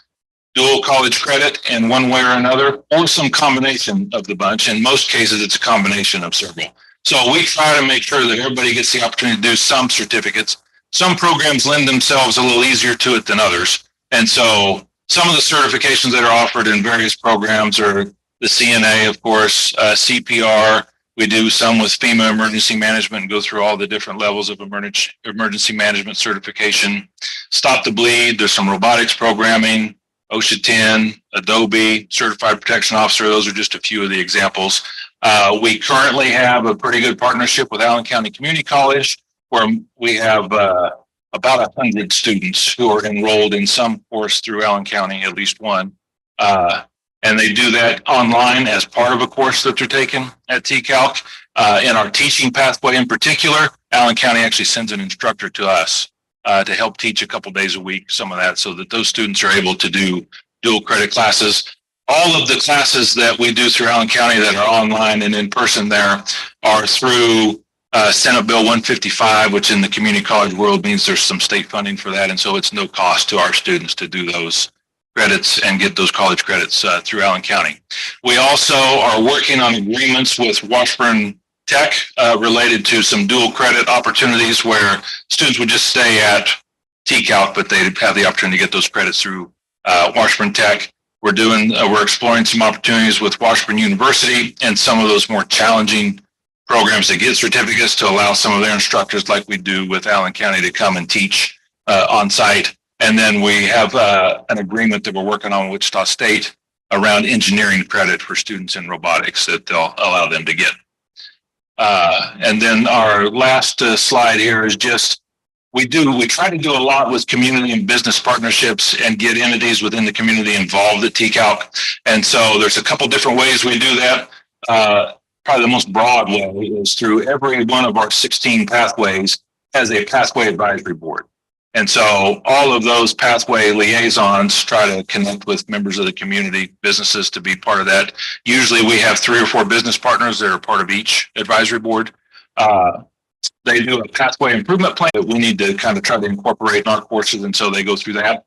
dual college credit in one way or another, or some combination of the bunch. In most cases, it's a combination of several. So we try to make sure that everybody gets the opportunity to do some certificates. Some programs lend themselves a little easier to it than others. And so some of the certifications that are offered in various programs are the CNA, of course, CPR. We do some with FEMA emergency management and go through all the different levels of emergency management certification. Stop the Bleed, there's some robotics programming, OSHA 10, Adobe, Certified Protection Officer. Those are just a few of the examples. We currently have a pretty good partnership with Allen County Community College, where we have about 100 students who are enrolled in some course through Allen County, at least one. And they do that online as part of a course that they're taking at TCALC. In our teaching pathway in particular, Allen County actually sends an instructor to us to help teach a couple days a week, some of that, so that those students are able to do dual credit classes. All of the classes that we do through Allen County that are online and in person there are through Senate Bill 155, which in the community college world means there's some state funding for that. And so it's no cost to our students to do those credits and get those college credits through Allen County. We also are working on agreements with Washburn Tech related to some dual credit opportunities where students would just stay at TCALC, but they'd have the opportunity to get those credits through Washburn Tech. We're exploring some opportunities with Washburn University and some of those more challenging programs that get certificates to allow some of their instructors, like we do with Allen County, to come and teach on site. And then we have an agreement that we're working on with Wichita State around engineering credit for students in robotics that they'll allow them to get. And then our last slide here is just, we try to do a lot with community and business partnerships and get entities within the community involved at TCALC. And so there's a couple different ways we do that. Probably the most broad way is through every one of our 16 pathways has a pathway advisory board. And so all of those pathway liaisons try to connect with members of the community, businesses to be part of that. Usually we have 3 or 4 business partners that are part of each advisory board. They do a pathway improvement plan that we need to kind of try to incorporate in our courses. And so they go through that.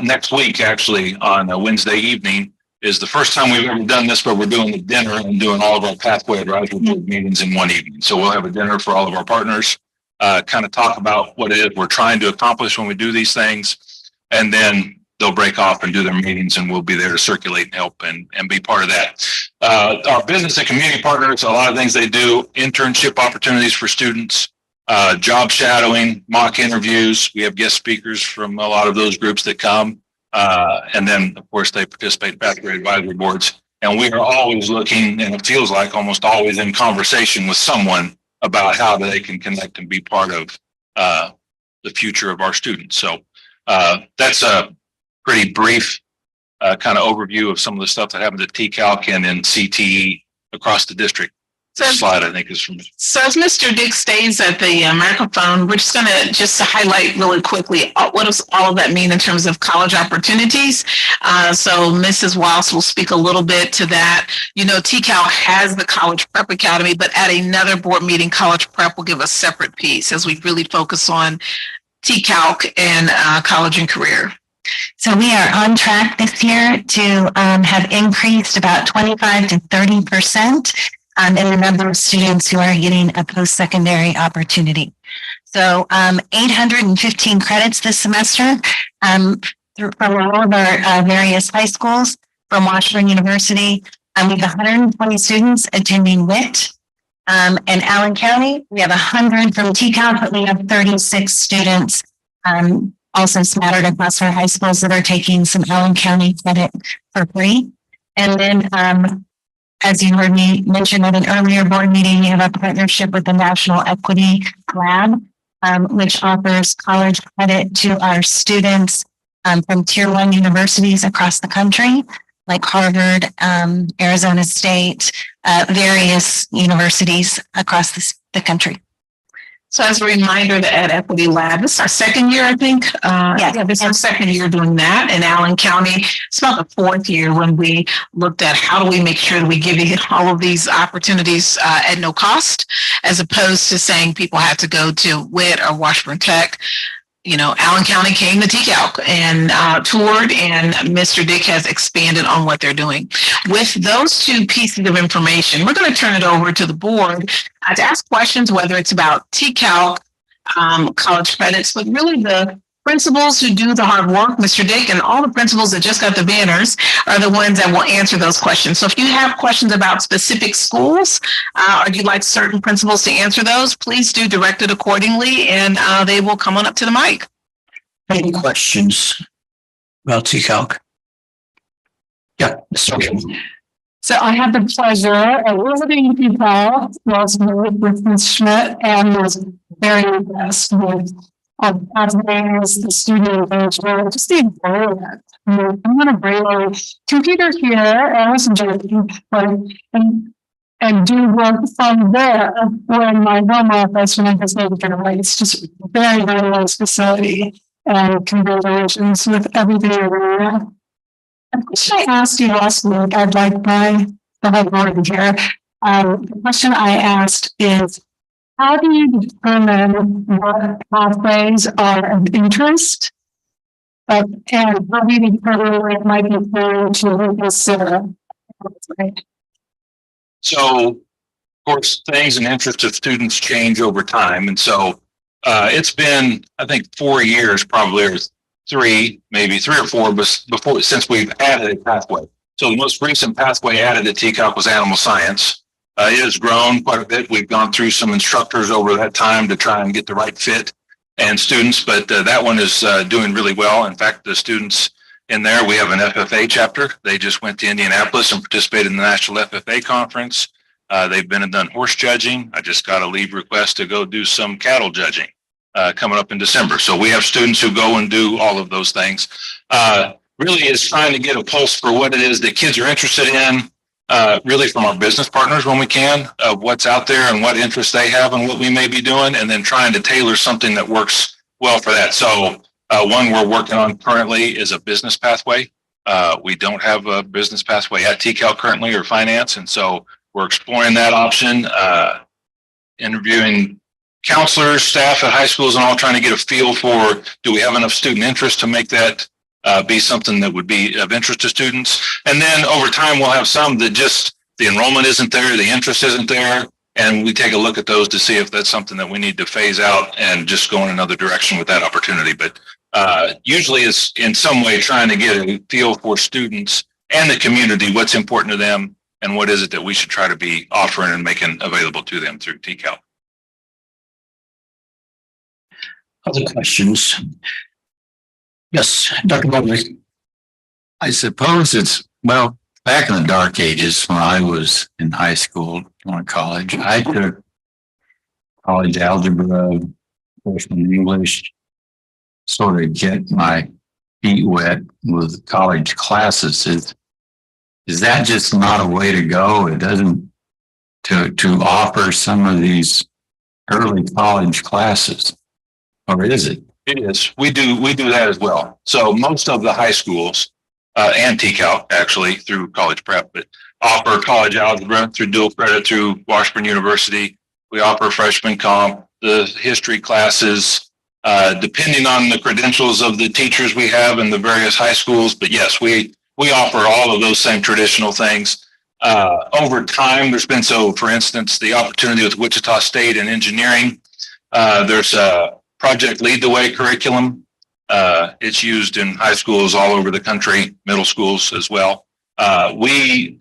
Next week, actually, on a Wednesday evening, is the first time we've ever done this, but we're doing the dinner and doing all of our pathway advisory board meetings in one evening. So we'll have a dinner for all of our partners, kind of talk about what it is we're trying to accomplish when we do these things. And then they'll break off and do their meetings, and we'll be there to circulate and help and be part of that. Our business and community partners, a lot of things they do, internship opportunities for students, job shadowing, mock interviews. We have guest speakers from a lot of those groups that come. And then, of course, they participate in pathway advisory boards. And we are always looking, and it feels like almost always in conversation with someone about how they can connect and be part of the future of our students. So that's a pretty brief kind of overview of some of the stuff that happens at TCALC and in CTE across the district. This slide, I think, is from me. So as Mr. Dick stays at the microphone, we're just going to highlight really quickly what does all of that mean in terms of college opportunities. So Mrs. Walsh will speak a little bit to that. You know, TCALC has the College Prep Academy, but at another board meeting, College Prep will give a separate piece as we really focus on TCALC and college and career. So we are on track this year to have increased about 25 to 30%. In the number of students who are getting a post-secondary opportunity. So 815 credits this semester from all of our various high schools, from Washburn University. We have 120 students attending WIT. In Allen County, we have 100 from TCALC, but we have 36 students also scattered across our high schools that are taking some Allen County credit for free. And then as you heard me mention at an earlier board meeting, we have a partnership with the National Equity Lab, which offers college credit to our students from Tier 1 universities across the country, like Harvard, Arizona State, various universities across the country. So as a reminder, the Ed Equity Lab, this is our second year, I think. Yeah, this is our second year doing that in Allen County. It's about the 4th year when we looked at how do we make sure that we give you all of these opportunities at no cost, as opposed to saying people have to go to WIT or Washburn Tech. Allen County came to TCALC and toured, and Mr. Dick has expanded on what they're doing. With those two pieces of information, we're going to turn it over to the board to ask questions, whether it's about TCALC, college credits, but really the principals who do the hard work. Mr. Dick and all the principals that just got the banners are the ones that will answer those questions. So if you have questions about specific schools, or you'd like certain principals to answer those, please do direct it accordingly, and they will come on up to the mic. Any questions about TCALC? Yeah, Mr. Kim. So I had the pleasure of visiting people last week with Ms. Schmidt and was very impressed with pathways, the student engagement, just the environment. I'm going to bring a computer here, and I wasn't joking, but and do work from there or in my home office when I was able to get away. It's just very, very nice facility, and congratulations with everything you're doing. The question I asked you last week, I'd like the whole board to hear. The question I asked is, how do you determine what pathways are of interest? And how do you determine what it might be important to consider? So, of course, things and interests of students change over time. And so it's been, I think, 4 years probably, or maybe three or four, before since we've added a pathway. So the most recent pathway added at TCALC was animal science. It has grown quite a bit. We've gone through some instructors over that time to try and get the right fit and students, but that one is doing really well. In fact, the students in there, we have an FFA chapter. They just went to Indianapolis and participated in the National FFA Conference. They've been and done horse judging. I just got a leave request to go do some cattle judging coming up in December. So we have students who go and do all of those things. Really is trying to get a pulse for what it is that kids are interested in, really from our business partners when we can, of what's out there and what interests they have and what we may be doing, and then trying to tailor something that works well for that. So one we're working on currently is a business pathway. We don't have a business pathway at TCALC currently or finance, and so we're exploring that option, interviewing counselors, staff at high schools, and all trying to get a feel for, do we have enough student interest to make that be something that would be of interest to students. And then over time, we'll have some that just the enrollment isn't there, the interest isn't there, and we take a look at those to see if that's something that we need to phase out and just go in another direction with that opportunity. But usually it's in some way trying to get a feel for students and the community, what's important to them, and what is it that we should try to be offering and making available to them through TCALC. Other questions? Yes, Dr. Mobley. I suppose it's, well, back in the dark ages when I was in high school, going to college, I took college algebra, freshman English, sort of get my feet wet with college classes. Is that just not a way to go? It doesn't, to offer some of these early college classes, or is it? It is. We do that as well. So most of the high schools and TCALC actually through college prep, but offer college algebra through dual credit through Washburn University. We offer freshman comp, the history classes, depending on the credentials of the teachers we have in the various high schools. But yes, we offer all of those same traditional things. Over time, there's been, so for instance, the opportunity with Wichita State and engineering, there's a Project Lead the Way curriculum. It's used in high schools all over the country, middle schools as well. We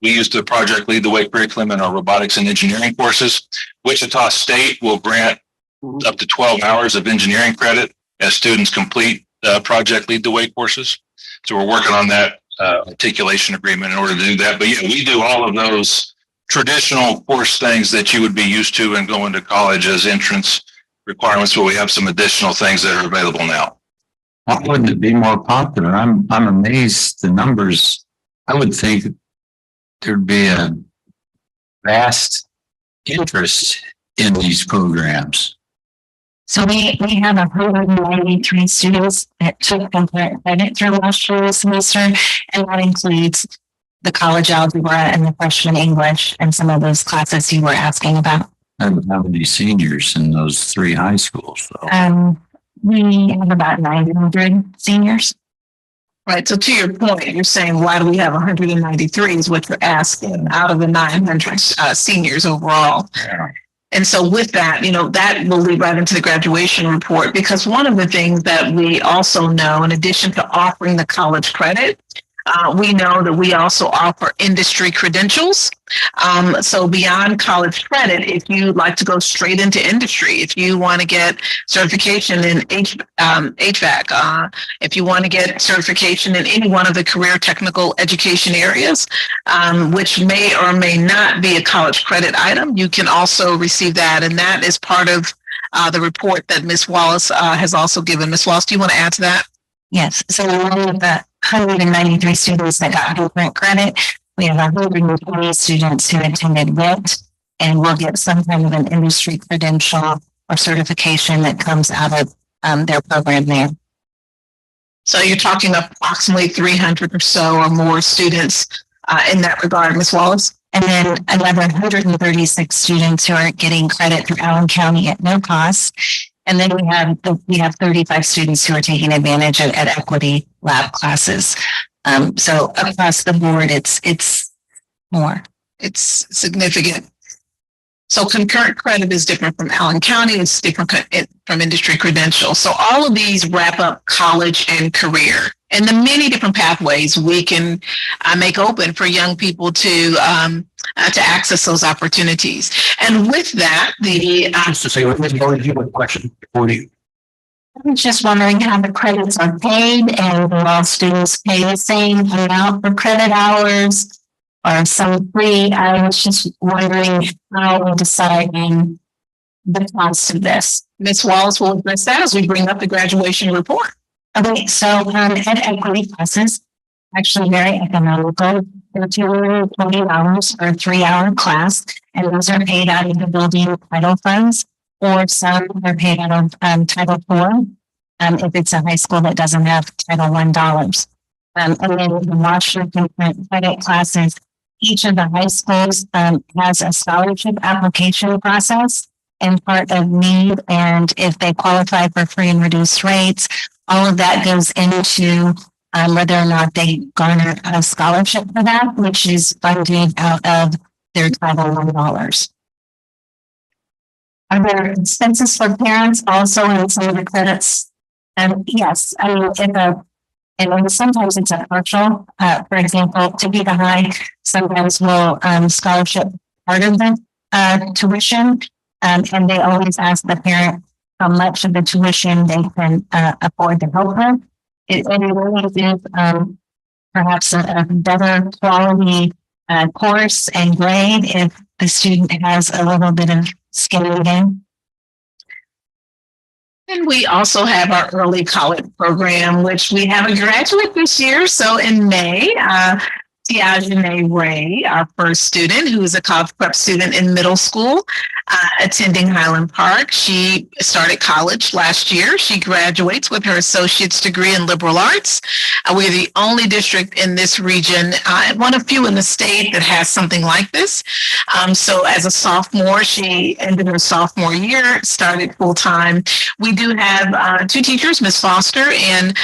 use the Project Lead the Way curriculum in our robotics and engineering courses. Wichita State will grant up to 12 hours of engineering credit as students complete Project Lead the Way courses. So we're working on that articulation agreement in order to do that. But yeah, we do all of those traditional course things that you would be used to and going to college as entrance requirements, where we have some additional things that are available now. Why wouldn't it be more popular? I'm amazed the numbers. I would think there'd be a vast interest in these programs. So we have 193 students that took concurrent credit through last year's semester, and that includes the college algebra and the freshman English and some of those classes you were asking about. And how many seniors in those three high schools, though? We have about 900 seniors. Right, so to your point, you're saying, why do we have 193 is what you're asking out of the 900 seniors overall. And so with that, that will lead right into the graduation report, because one of the things that we also know, in addition to offering the college credit, we know that we also offer industry credentials. So beyond college credit, if you'd like to go straight into industry, if you want to get certification in HVAC, if you want to get certification in any one of the career technical education areas, which may or may not be a college credit item, you can also receive that. And that is part of the report that Ms. Wallace has also given. Ms. Wallace, do you want to add to that? Yes, so along with the 193 students that got different credit, we have 120 students who attended WIT, and will get some kind of an industry credential or certification that comes out of their program there. So you're talking approximately 300 or so or more students in that regard, Ms. Wallace? And then another 136 students who are getting credit through Allen County at no cost. And then we have 35 students who are taking advantage of EdEquity lab classes. So across the board, it's more. It's significant. So concurrent credit is different from Allen County. It's different from industry credentials. So all of these wrap up college and career, and the many different pathways we can make open for young people to access those opportunities. And with that, Just to say, Ms. Boyd, you have a question for you. I'm just wondering how the credits are paid, and will all students pay the same amount for credit hours or some free? I was just wondering how we're deciding the cost of this. Ms. Wallace will address that as we bring up the graduation report. Okay, so EdEquity classes actually very economical. They're $220 for a 3-hour class, and those are paid out of the building title funds, or some are paid out of Title IV, if it's a high school that doesn't have Title I dollars. And then the Washington credit classes, each of the high schools has a scholarship application process and part of need, and if they qualify for free and reduced rates, all of that goes into whether or not they garner a scholarship for that, which is funded out of their Title I dollars. Are there expenses for parents also in some of the credits? Yes, I mean, and sometimes it's a partial. For example, Topeka High sometimes will scholarship part of the tuition, and they always ask the parent how much of the tuition they can afford to help with. It really is perhaps a better quality course and grade if the student has a little bit of skin in the game. And we also have our early college program, which we have a graduate this year. So in May, Tiajane Ray, our first student, who is a college prep student in middle school, attending Highland Park. She started college last year. She graduates with her associate's degree in liberal arts. We're the only district in this region, one of few in the state that has something like this. So as a sophomore, she ended her sophomore year, started full time. We do have 2 teachers, Ms. Foster and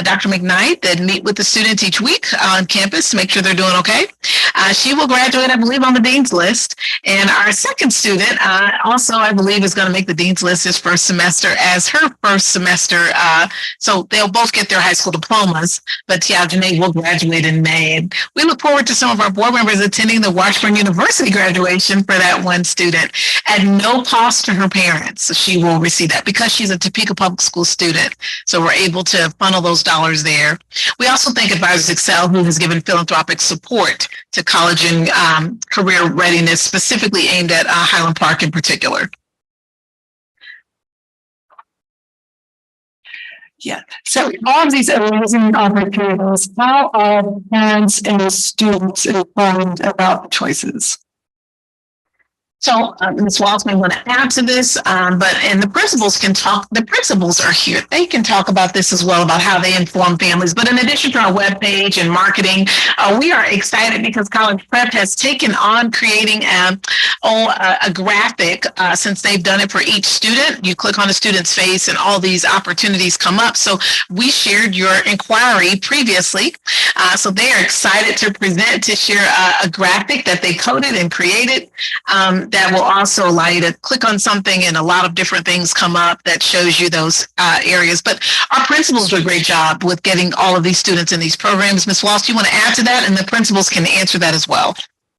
Dr. McKnight, that meet with the students each week on campus to make sure they're doing okay. She will graduate, I believe, on the dean's list. And our second student also, I believe, is going to make the dean's list this first semester as her first semester. So they'll both get their high school diplomas, but Tiajane will graduate in May. And we look forward to some of our board members attending the Washburn University graduation for that one student at no cost to her parents. So she will receive that because she's a Topeka Public School student. So we're able to funnel those dollars there. We also thank Advisors Excel, who has given philanthropic support to college and career readiness, specifically aimed at Highland Park in particular. Yeah. So all of these amazing opportunities, how are parents and students informed about the choices? So Ms. Walls may want to add to this, and the principals can talk. The principals are here. They can talk about this as well, about how they inform families. But in addition to our webpage and marketing, we are excited because College Prep has taken on creating a graphic since they've done it for each student. You click on the student's face and all these opportunities come up. So we shared your inquiry previously. So they are excited to present, to share a graphic that they coded and created. That will also allow you to click on something and a lot of different things come up that shows you those areas. But our principals do a great job with getting all of these students in these programs. Ms. Walsh, do you want to add to that? And the principals can answer that as well.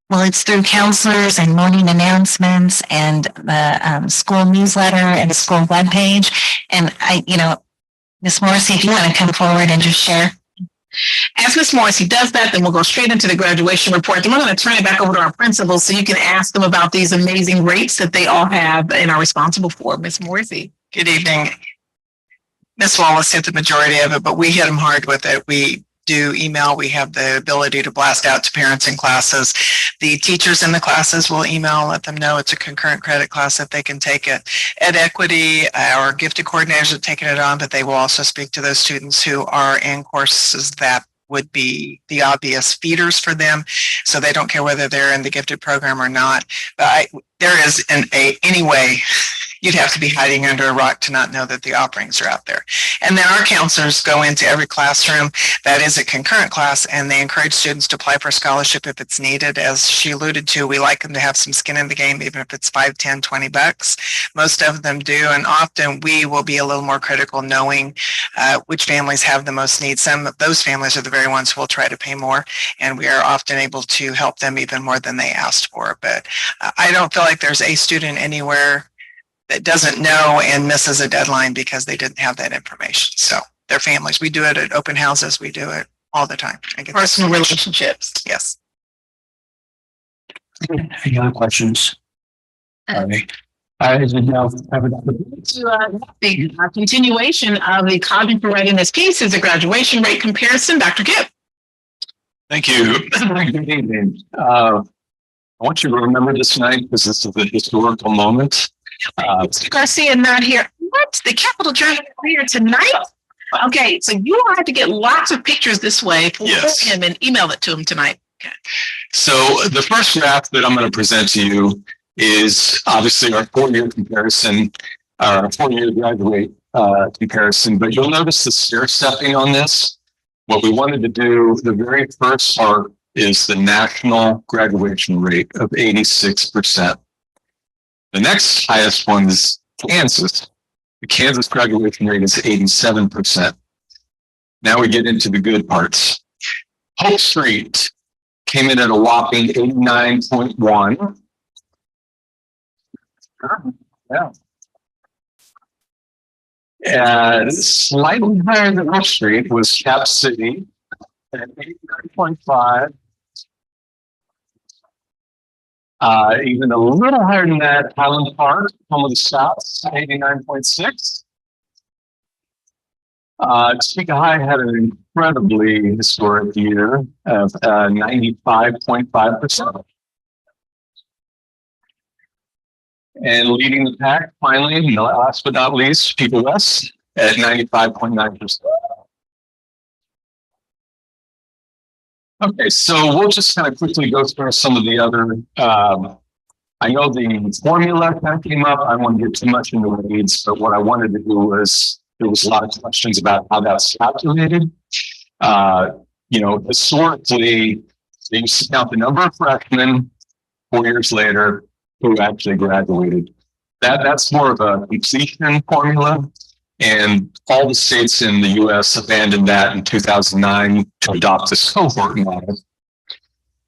Well, it's through counselors and morning announcements and the school newsletter and the school webpage. And Ms. Morrissey, if you want to come forward and just share. As Ms. Morrissey does that, then we'll go straight into the graduation report. Then we're going to turn it back over to our principals so you can ask them about these amazing rates that they all have and are responsible for. Ms. Morrissey. Good evening. Ms. Wallace hit the majority of it, but we hit them hard with it. We do email. We have the ability to blast out to parents in classes. The teachers in the classes will email, let them know it's a concurrent credit class that they can take it. Ed Equity, our gifted coordinators have taken it on, but they will also speak to those students who are in courses that would be the obvious feeders for them. So they don't care whether they're in the gifted program or not. But there is any way you'd have to be hiding under a rock to not know that the offerings are out there. And then our counselors go into every classroom that is a concurrent class, and they encourage students to apply for a scholarship if it's needed. As she alluded to, we like them to have some skin in the game, even if it's $5, $10, $20. Most of them do, and often we will be a little more critical knowing which families have the most needs. Some of those families are the very ones who will try to pay more, and we are often able to help them even more than they asked for. But I don't feel like there's a student anywhere that doesn't know and misses a deadline because they didn't have that information. So their families, we do it at open houses. We do it all the time. Personal relationships. Yes. Any other questions? The continuation of the cognitive readiness piece is a graduation rate comparison. Dr. Gibb. Thank you. Good evening. I want you to remember this night because this is a historical moment. Mr. Garcia not here. What? The Capitol Journal here tonight? Okay, so you will have to get lots of pictures this way for him and email it to him tonight. Okay. So the first graph that I'm going to present to you is obviously our 4-year comparison, our 4-year graduate comparison, but you'll notice the stair stepping on this. What we wanted to do, the very first part is the national graduation rate of 86%. The next highest one is Kansas. The Kansas graduation rate is 87%. Now we get into the good parts. Hope Street came in at a whopping 89.1. Yeah. And slightly higher than Hope Street was Cap City at 89.5. Even a little higher than that, Highland Park, home of the South, 89.6. Topeka High had an incredibly historic year of 95.5%. And leading the pack, finally, last but not least, People West at 95.9%. Okay, so we'll just kind of quickly go through some of the other, I know the formula kind of came up. I don't want to get too much into the weeds, but what I wanted to do was, there was a lot of questions about how that's calculated. Historically, they used to count the number of freshmen 4 years later who actually graduated. That's more of a completion formula. And all the states in the US abandoned that in 2009 to adopt this cohort model.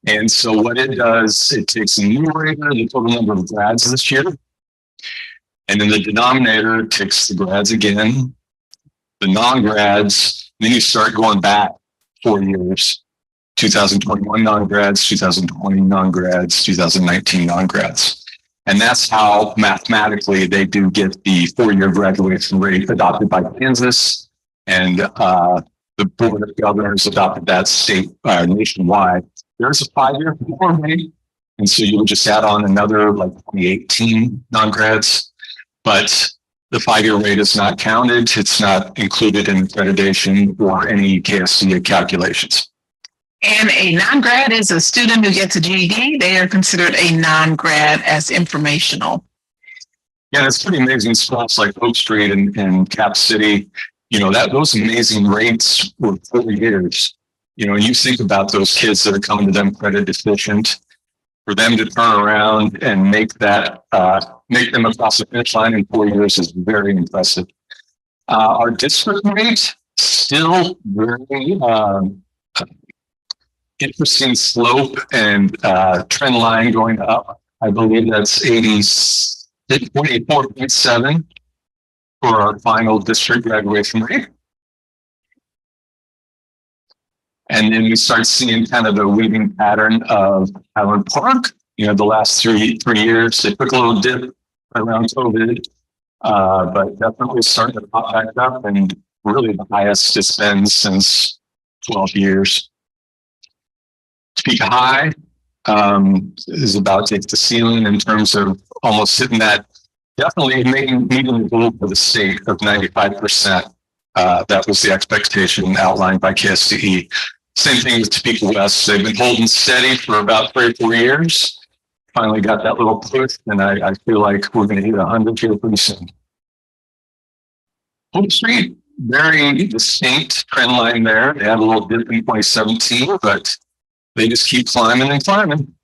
And so what it does, it takes the numerator, the total number of grads this year, and then the denominator takes the grads again, the non-grads, then you start going back 4 years, 2021 non-grads, 2020 non-grads, 2019 non-grads. And that's how mathematically they do get the 4-year graduation rate adopted by Kansas, and the Board of Governors adopted that state nationwide. There's a 5-year floor rate, And so you would just add on another like 2018 non-grads, but the 5-year rate is not counted. It's not included in accreditation or any KSCA calculations. And a non-grad is a student who gets a GED. They are considered a non-grad as informational. Yeah, it's pretty amazing. Schools like Oak Street and Cap City, those amazing rates were 4 years. And you think about those kids that are coming to them credit deficient, for them to turn around and make them across the finish line in 4 years is very impressive. Our district rate still very interesting slope and trend line going up. I believe that's 44.7 for our final district graduation rate. And then we start seeing kind of the weaving pattern of Highland Park. The last three years, they took a little dip around COVID, but definitely starting to pop back up, and really the highest it's been since 12 years. Topeka High is about to hit the ceiling in terms of almost hitting that, definitely meeting the goal for the state of 95%. That was the expectation outlined by KSCE. Same thing with Topeka West. They've been holding steady for about 3 or 4 years. Finally got that little push, and I feel like we're going to hit 100 here pretty soon. Oak Street, very distinct trend line there. They had a little dip in 2017, but they just keep climbing and climbing.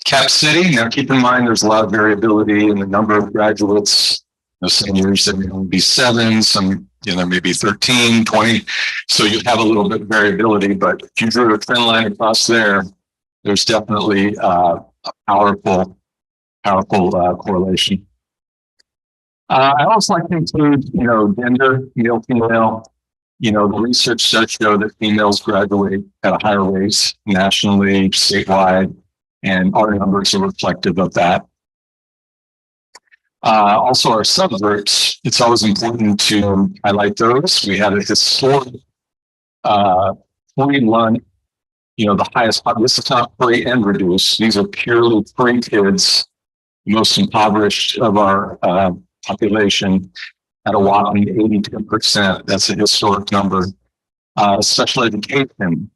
Cap City, now keep in mind there's a lot of variability in the number of graduates. Some years there may only be 7, some there may be 13, 20. So you have a little bit of variability, but if you drew a trend line across there, there's definitely a powerful correlation. I also like to include, gender, male, female. The research does show that females graduate at a higher rate nationally, statewide, and our numbers are reflective of that. Also, our subverts, it's always important to highlight those. We had a historic free lunch, the highest, this is not free and reduced. These are purely free kids, the most impoverished of our population, at a whopping 82%. That's a historic number. Special education,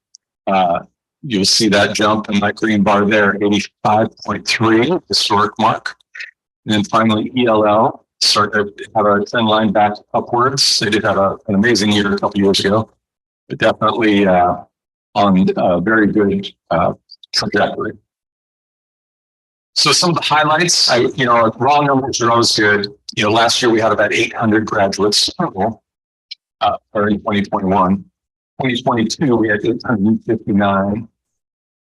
you'll see that jump in that green bar there, 85.3, historic mark. And then finally, ELL started to have a trend line back upwards. They did have an amazing year a couple years ago, but definitely on a very good trajectory. So some of the highlights, our raw numbers are always good. Last year we had about 800 graduates total, or in 2021. 2022 we had 859.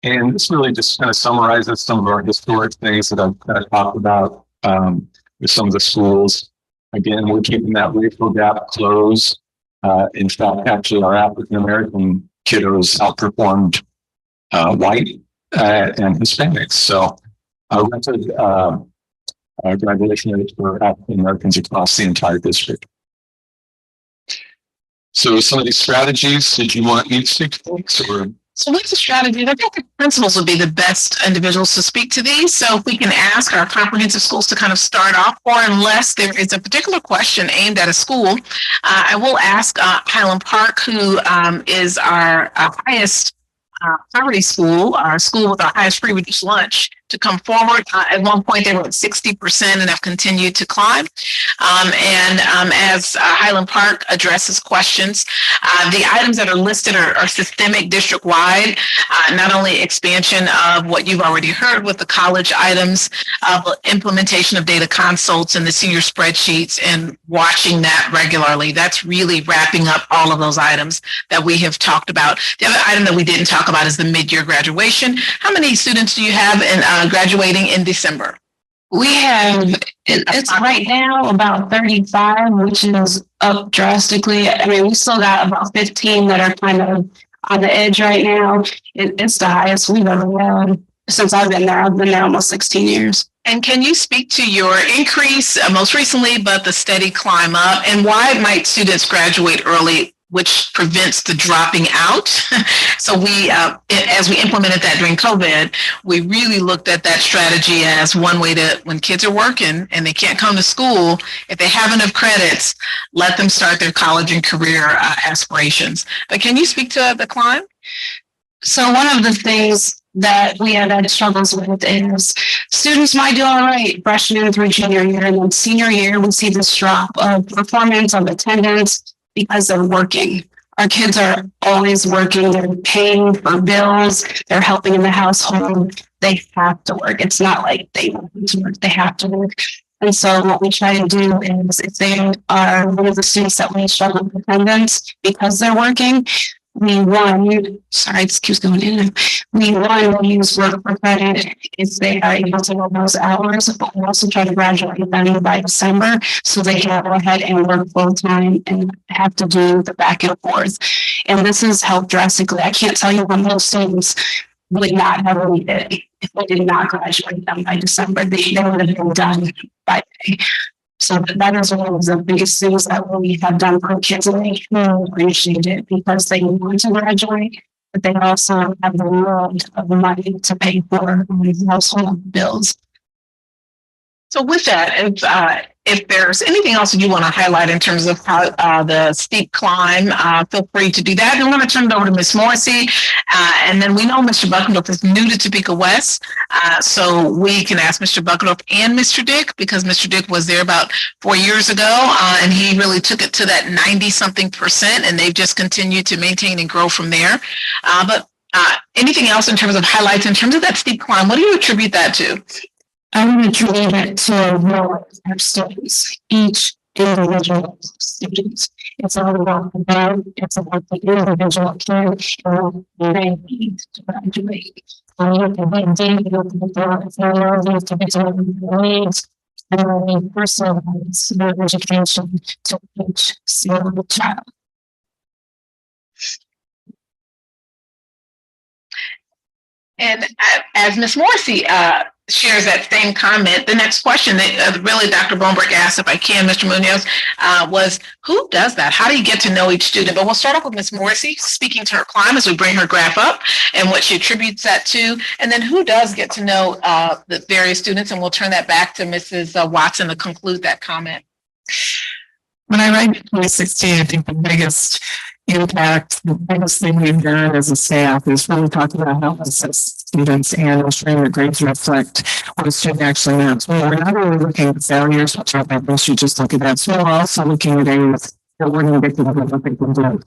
And this really just kind of summarizes some of our historic things that I've kind of talked about with some of the schools. Again, we're keeping that racial gap closed. In fact, actually, our African-American kiddos outperformed white and Hispanics. So record graduation rates for African-Americans across the entire district. So some of these strategies, did you want me to speak to folks, or? So what's the strategy? I think the principals would be the best individuals to speak to these. So if we can ask our comprehensive schools to kind of start off, or unless there is a particular question aimed at a school, I will ask Highland Park, who is our highest poverty school, our school with our highest free reduced lunch, to come forward. At one point, they were at 60% and have continued to climb. As Highland Park addresses questions, the items that are listed are systemic district-wide, not only expansion of what you've already heard with the college items, implementation of data consults and the senior spreadsheets, and watching that regularly. That's really wrapping up all of those items that we have talked about. The other item that we didn't talk about is the mid-year graduation. How many students do you have in graduating in December? We have, it's right now about 35, which is up drastically. I mean, we still got about 15 that are kind of on the edge right now. It's the highest we've ever had since I've been there. I've been there almost 16 years. And can you speak to your increase most recently, but the steady climb up, and why might students graduate early, which prevents the dropping out? So we, as we implemented that during COVID, we really looked at that strategy as one way to, when kids are working and they can't come to school, if they have enough credits, let them start their college and career aspirations. But can you speak to the climb? So one of the things that we have had struggles with is students might do all right freshman through junior year, and then senior year we see this drop of performance, of attendance, because they're working. Our kids are always working. They're paying for bills. They're helping in the household. They have to work. It's not like they want to work. They have to work. And so what we try to do is, if they are one of the students that we struggle with attendance because they're working, we sorry, this keeps going in. We use work for credit if they are able to work those hours, but we also try to graduate them by December so they can go ahead and work full time and have to do the back and forth. And this has helped drastically. I can't tell you how most students would not have needed it if we did not graduate them by December. They would have been done by May. So that is one of the biggest things that we have done for kids, and they appreciate it because they want to graduate, but they also have the world of money to pay for household bills. So with that, if there's anything else that you want to highlight in terms of how the steep climb, feel free to do that. And I'm going to turn it over to Ms. Morrissey. And then we know Mr. Buckendorf is new to Topeka West. So we can ask Mr. Buckendorf and Mr. Dick, because Mr. Dick was there about 4 years ago, and he really took it to that 90-something%, and they've just continued to maintain and grow from there. But anything else in terms of highlights, in terms of that steep climb, what do you attribute that to? I want to attribute it to our students, each individual students. It's all about them. It's about the individual kid who they need to graduate. And you can be deep, you can be doing families, to be doing needs, and we personalize their education to each single child. And as Ms. Morrissey shares that same comment, the next question that really Dr. Boneberg asked, if I can, Mr. Munoz, was who does that? How do you get to know each student? But we'll start off with Ms. Morrissey speaking to her climb as we bring her graph up and what she attributes that to. And then who does get to know the various students? And we'll turn that back to Mrs. Watson to conclude that comment. When I read 2016, I think the biggest impact, the biggest thing we've done as a staff is really talking about how to assess students and ensuring that grades reflect what a student actually knows. Well, we're not really looking at failures, which I think we should just look at that. So we're also looking at areas that we're going to get to what they can do.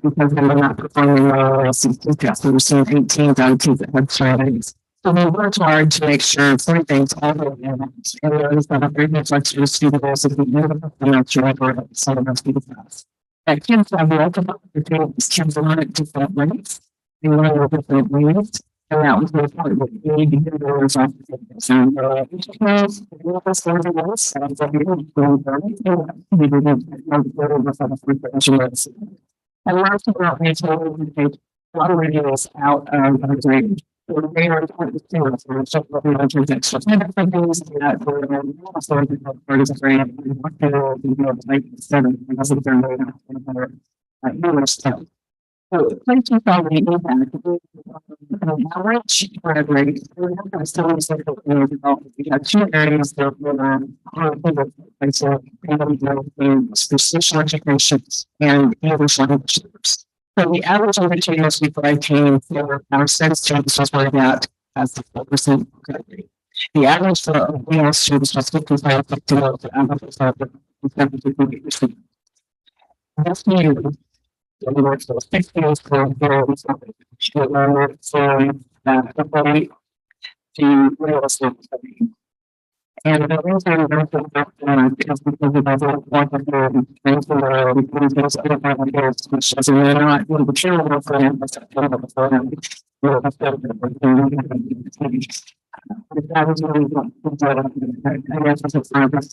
Because they're not performing well in ACT tests. We're seeing 18 out of 2 that have strategies. So we worked hard to make sure 3 things all the way in. And there is that a very flexible student goals at the end of the semester or some of those students. That kids have multiple opportunities. Kids learn at different rates. They learn at different ways. And that was the part that we need to get the results. And last but not least, we take a lot of radios out of our grade. They are important to us. We're so extra things that we're also part of grade. Like 7 because of their numerous stuff. So, 20,000 impact. Average grade. We have 2 areas that we're special education and English language. So the average of the changes we provide for our STEM students was right at 4% rate. The average for male students was 55 to the average of 70%. This year, we worked for 6 years for girls from to real estate. And the reason we're because because of the point of the which is not the children for them, but for them. That was really I guess it's a progress.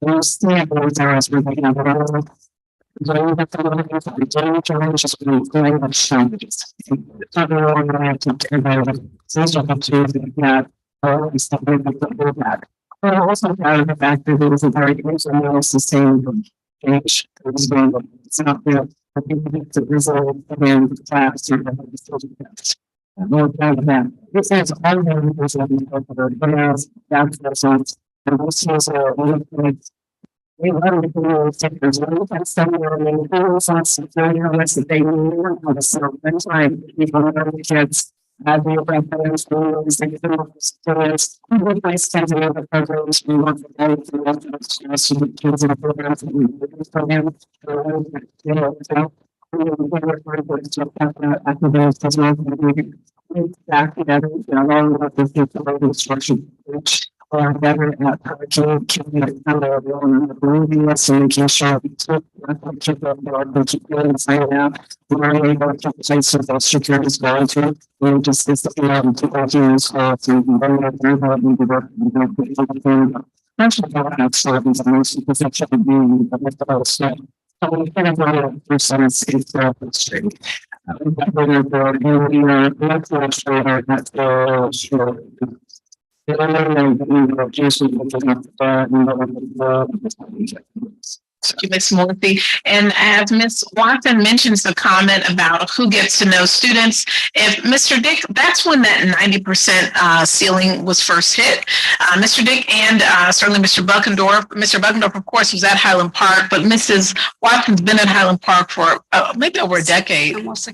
Those standards are as we have we're also proud of the fact that it was a very sustainable It's not there. I think it's a result of the class or the more than that. This is all the members of the but as that's the sense. And this is we love the sectors. We look at some of the rules on security unless they know how to set up things like people the kids. As we open programs, we place tens of other programs. We work with all of the kids in the programs that we do this program. You know, so we work activities as well. We back together, you know, all of the instruction, which are better at curriculum, keeping it kind of believing us and making sure we took keep up our and find out we're able to place of those securities going to. We just is people here is to learn that they're not in the work and actually don't have students and most because they should be doing the stuff. So we kind of want to present it's straight. We are not sure that Thank you, Ms. Morphy. And as Ms. Watson mentions the comment about who gets to know students, if Mr. Dick, that's when that 90% ceiling was first hit. Mr. Dick and certainly Mr. Buckendorf. Mr. Buckendorf, of course, was at Highland Park, but Mrs. Watson's been at Highland Park for maybe over a decade. Almost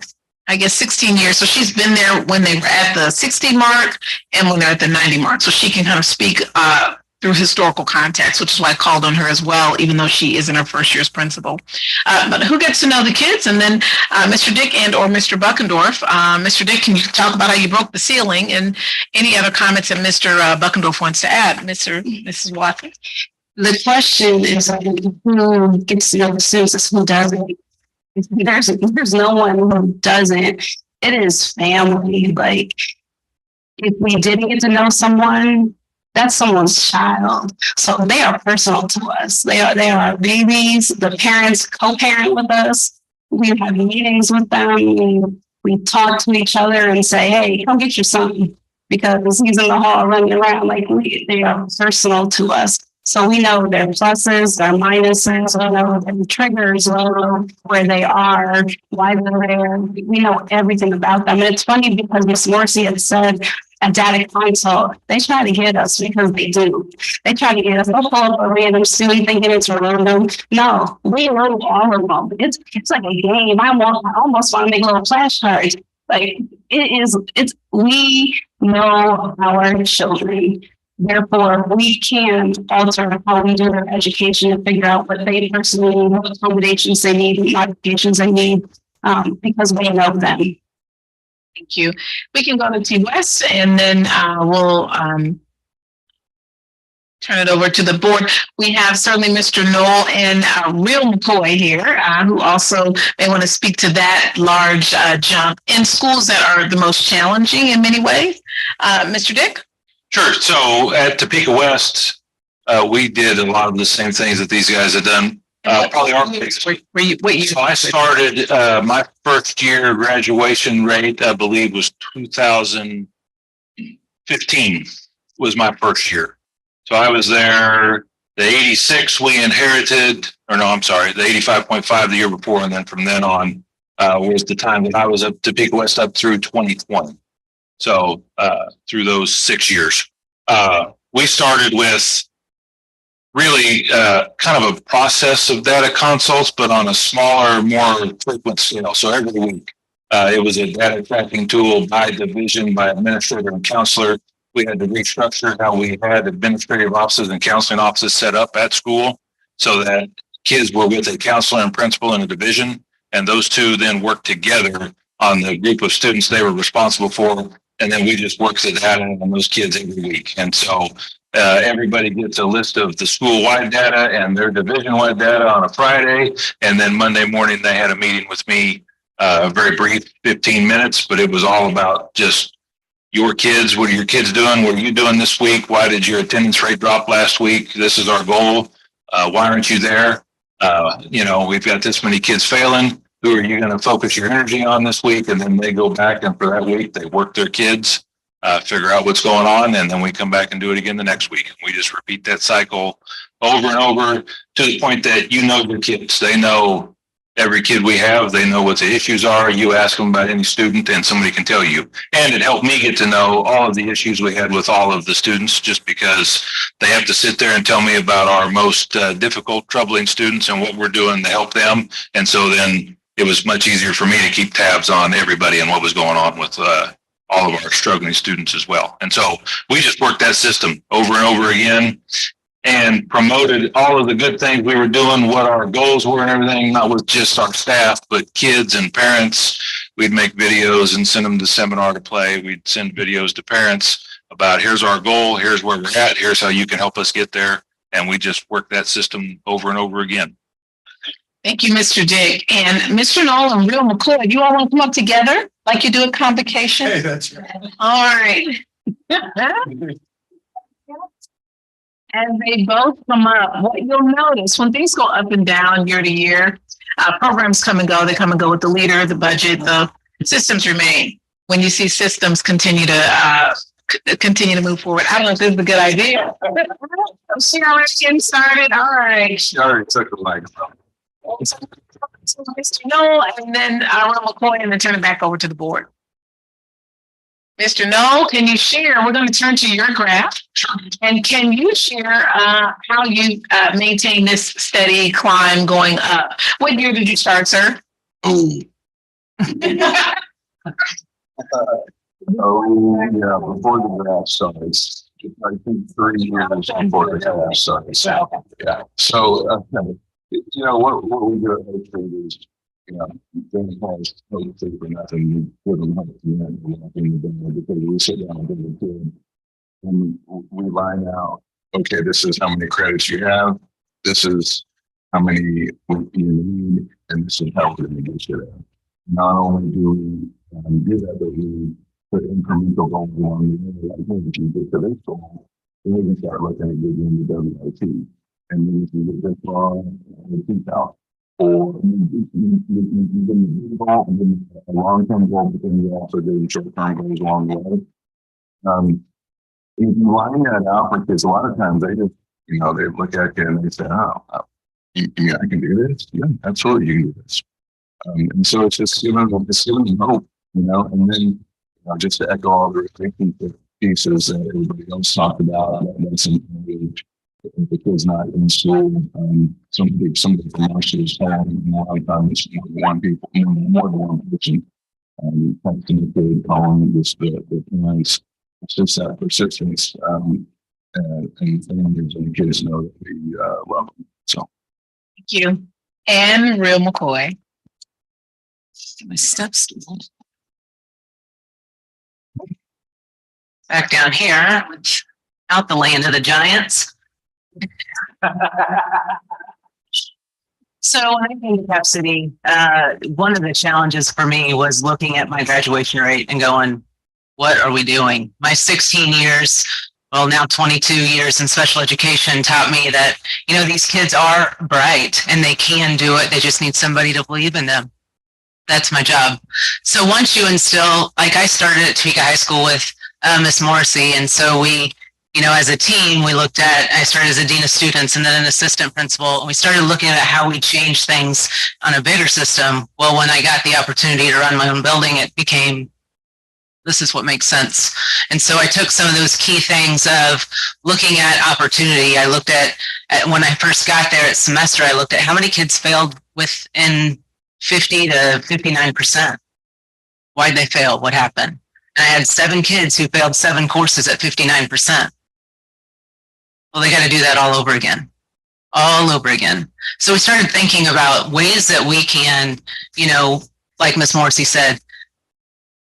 16 years. So she's been there when they were at the 60 mark and when they're at the 90 mark. So she can kind of speak through historical context, which is why I called on her as well, even though she isn't her first year's principal. But who gets to know the kids? And then Mr. Dick and or Mr. Buckendorf. Mr. Dick, can you talk about how you broke the ceiling and any other comments that Mr. Buckendorf wants to add? Mrs. Watson? The question is who gets to know the students, who doesn't. There's no one who doesn't. It is family. Like if we didn't get to know someone, that's someone's child. So they are personal to us. They are our babies. The parents co-parent with us. We have meetings with them. We talk to each other and say, hey, come get your son because he's in the hall running around. Like they are personal to us. So we know their pluses, their minuses, we know their triggers, we know where they are, why they're there. We know everything about them. And it's funny because Ms. Morrissey had said at Data Consult, they try to get us because they do. They try to get us, pull up a random student thinking it's random. No, we know all of them. It's like a game. I almost want to make little flashcards. Like we know our children. Therefore, we can alter how we do their education and figure out what they personally need, what accommodations they need, modifications they need, because we know them. Thank you. We can go to T West and then we'll turn it over to the board. We have certainly Mr. Knoll and Real McCoy here, who also may want to speak to that large jump in schools that are the most challenging in many ways. Mr. Dick? Sure. So at Topeka West, we did a lot of the same things that these guys have done. Probably our biggest. So I started my first year graduation rate, I believe, was 2015 was my first year. So I was there. The 86 we inherited, or no, I'm sorry, the 85.5 the year before, and then from then on was the time that I was at Topeka West up through 2020. So through those 6 years, we started with really kind of a process of data consults, but on a smaller, more frequent scale. So every week, it was a data tracking tool by division, by administrator and counselor. We had to restructure how we had administrative offices and counseling offices set up at school so that kids were with a counselor and principal in a division, and those two then worked together on the group of students they were responsible for. And then we just work the data on those kids every week. And so everybody gets a list of the school-wide data and their division-wide data on a Friday. And then Monday morning, they had a meeting with me, very brief, 15 minutes, but it was all about just your kids. What are your kids doing? What are you doing this week? Why did your attendance rate drop last week? This is our goal. Why aren't you there? We've got this many kids failing. Who are you going to focus your energy on this week? And then they go back and for that week, they work their kids, figure out what's going on. And then we come back and do it again the next week. We just repeat that cycle over and over to the point that you know your kids. They know every kid we have. They know what the issues are. You ask them about any student and somebody can tell you. And it helped me get to know all of the issues we had with all of the students, just because they have to sit there and tell me about our most difficult, troubling students and what we're doing to help them. And so then it was much easier for me to keep tabs on everybody and what was going on with all of our struggling students as well. And so we just worked that system over and over again and promoted all of the good things we were doing, what our goals were and everything, not with just our staff, but kids and parents. We'd make videos and send them to Seminar to Play. We'd send videos to parents about here's our goal, here's where we're at, here's how you can help us get there. And we just worked that system over and over again. Thank you, Mr. Dick. And Mr. Knoll and Real McCoy, you all want to come up together like you do at Convocation? Hey, that's right. All right. And they both come up. What you'll notice when things go up and down year to year, programs come and go. They come and go with the leader, the budget, the systems remain. When you see systems continue to move forward, I don't know if this is a good idea. I'm sure we're getting started. All right. She already took the microphone. Mr. Knoll, and then Ron McCoy, and then turn it back over to the board. Mr. Knoll, can you share? We're going to turn to your graph. And can you share how you maintain this steady climb going up? What year did you start, sir? Oh, yeah, before the graph starts. I think 3 years before the graph starts. Yeah. So, you know, what we do at Oaktree is, you know, don't cause Oaktree for nothing. We put them up at the end because we sit down with the kid and we line out, okay, this is how many credits you have. This is how many you need, and this is how we're going to get you there. Not only do we do that, but we put incremental goals along the way. Like, hey, if you get to this goal, then we can start looking at getting into WIT. And then if you get this far, we keep out. Or you can a long-term goal, but then you also do short-term goals along the way. If you line that out for kids, a lot of times they just, you know, they look at you and they say, oh, you I can do this? Yeah, absolutely, you can do this. And so it's just giving them hope, you know, and then, you know, just to echo all the relationship pieces that everybody else talked about, that's the kids not in school. Somebody from our schools had, and a lot of times it's more than one person. Texting the kid, calling this the parents. It's just that persistence, and families and the kids know that we love them. So, Thank you. And Real McCoy. My step stool. Back down here, out the land of the giants. So when I came to Cap City, one of the challenges for me was looking at my graduation rate and going, what are we doing? My 16 years, well, now 22 years in special education taught me that, you know, these kids are bright and they can do it. They just need somebody to believe in them. That's my job. So once you instill, like I started at Topeka High School with Miss Morrissey. And so we, you know, as a team, we looked at, I started as a dean of students and then an assistant principal. And we started looking at how we change things on a bigger system. Well, when I got the opportunity to run my own building, it became, this is what makes sense. And so I took some of those key things of looking at opportunity. I looked at when I first got there at semester, I looked at how many kids failed within 50 to 59%. Why'd they fail? What happened? And I had 7 kids who failed 7 courses at 59%. Well, they got to do that all over again. So we started thinking about ways that we can, you know, like Miss Morrissey said,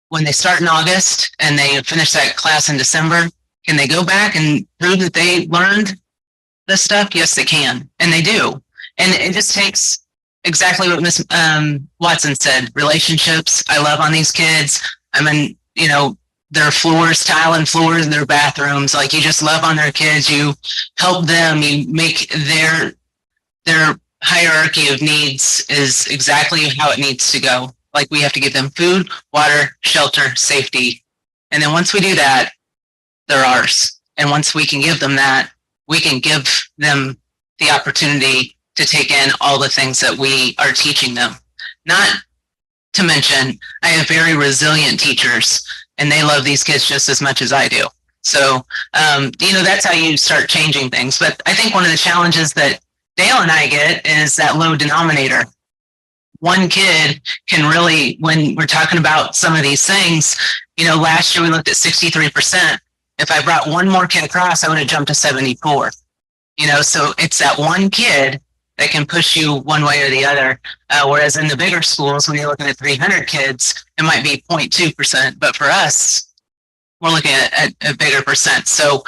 when they start in August and they finish that class in December, can they go back and prove that they learned this stuff? Yes, they can. And they do. And it just takes exactly what Miss Watson said, relationships. I love on these kids. I mean, you know, their floors, tile and floors in their bathrooms. Like, you just love on their kids. You help them. You make their hierarchy of needs is exactly how it needs to go. Like, we have to give them food, water, shelter, safety. And then once we do that, they're ours. And once we can give them that, we can give them the opportunity to take in all the things that we are teaching them. Not to mention, I have very resilient teachers, and they love these kids just as much as I do. So, that's how you start changing things. But I think one of the challenges that Dale and I get is that low denominator. One kid can really, when we're talking about some of these things, last year we looked at 63%. If I brought one more kid across, I would have jumped to 74. So it's that one kid that can push you one way or the other. Whereas in the bigger schools, when you're looking at 300 kids, it might be 0.2%. But for us, we're looking at a bigger percent. So,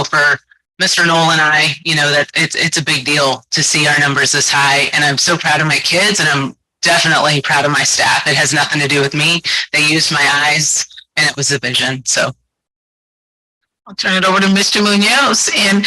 for Mr. Knoll and I, that it's a big deal to see our numbers this high. And I'm so proud of my kids, and I'm definitely proud of my staff. It has nothing to do with me. They used my eyes, and it was the vision. So I'll turn it over to Mr. Munoz. And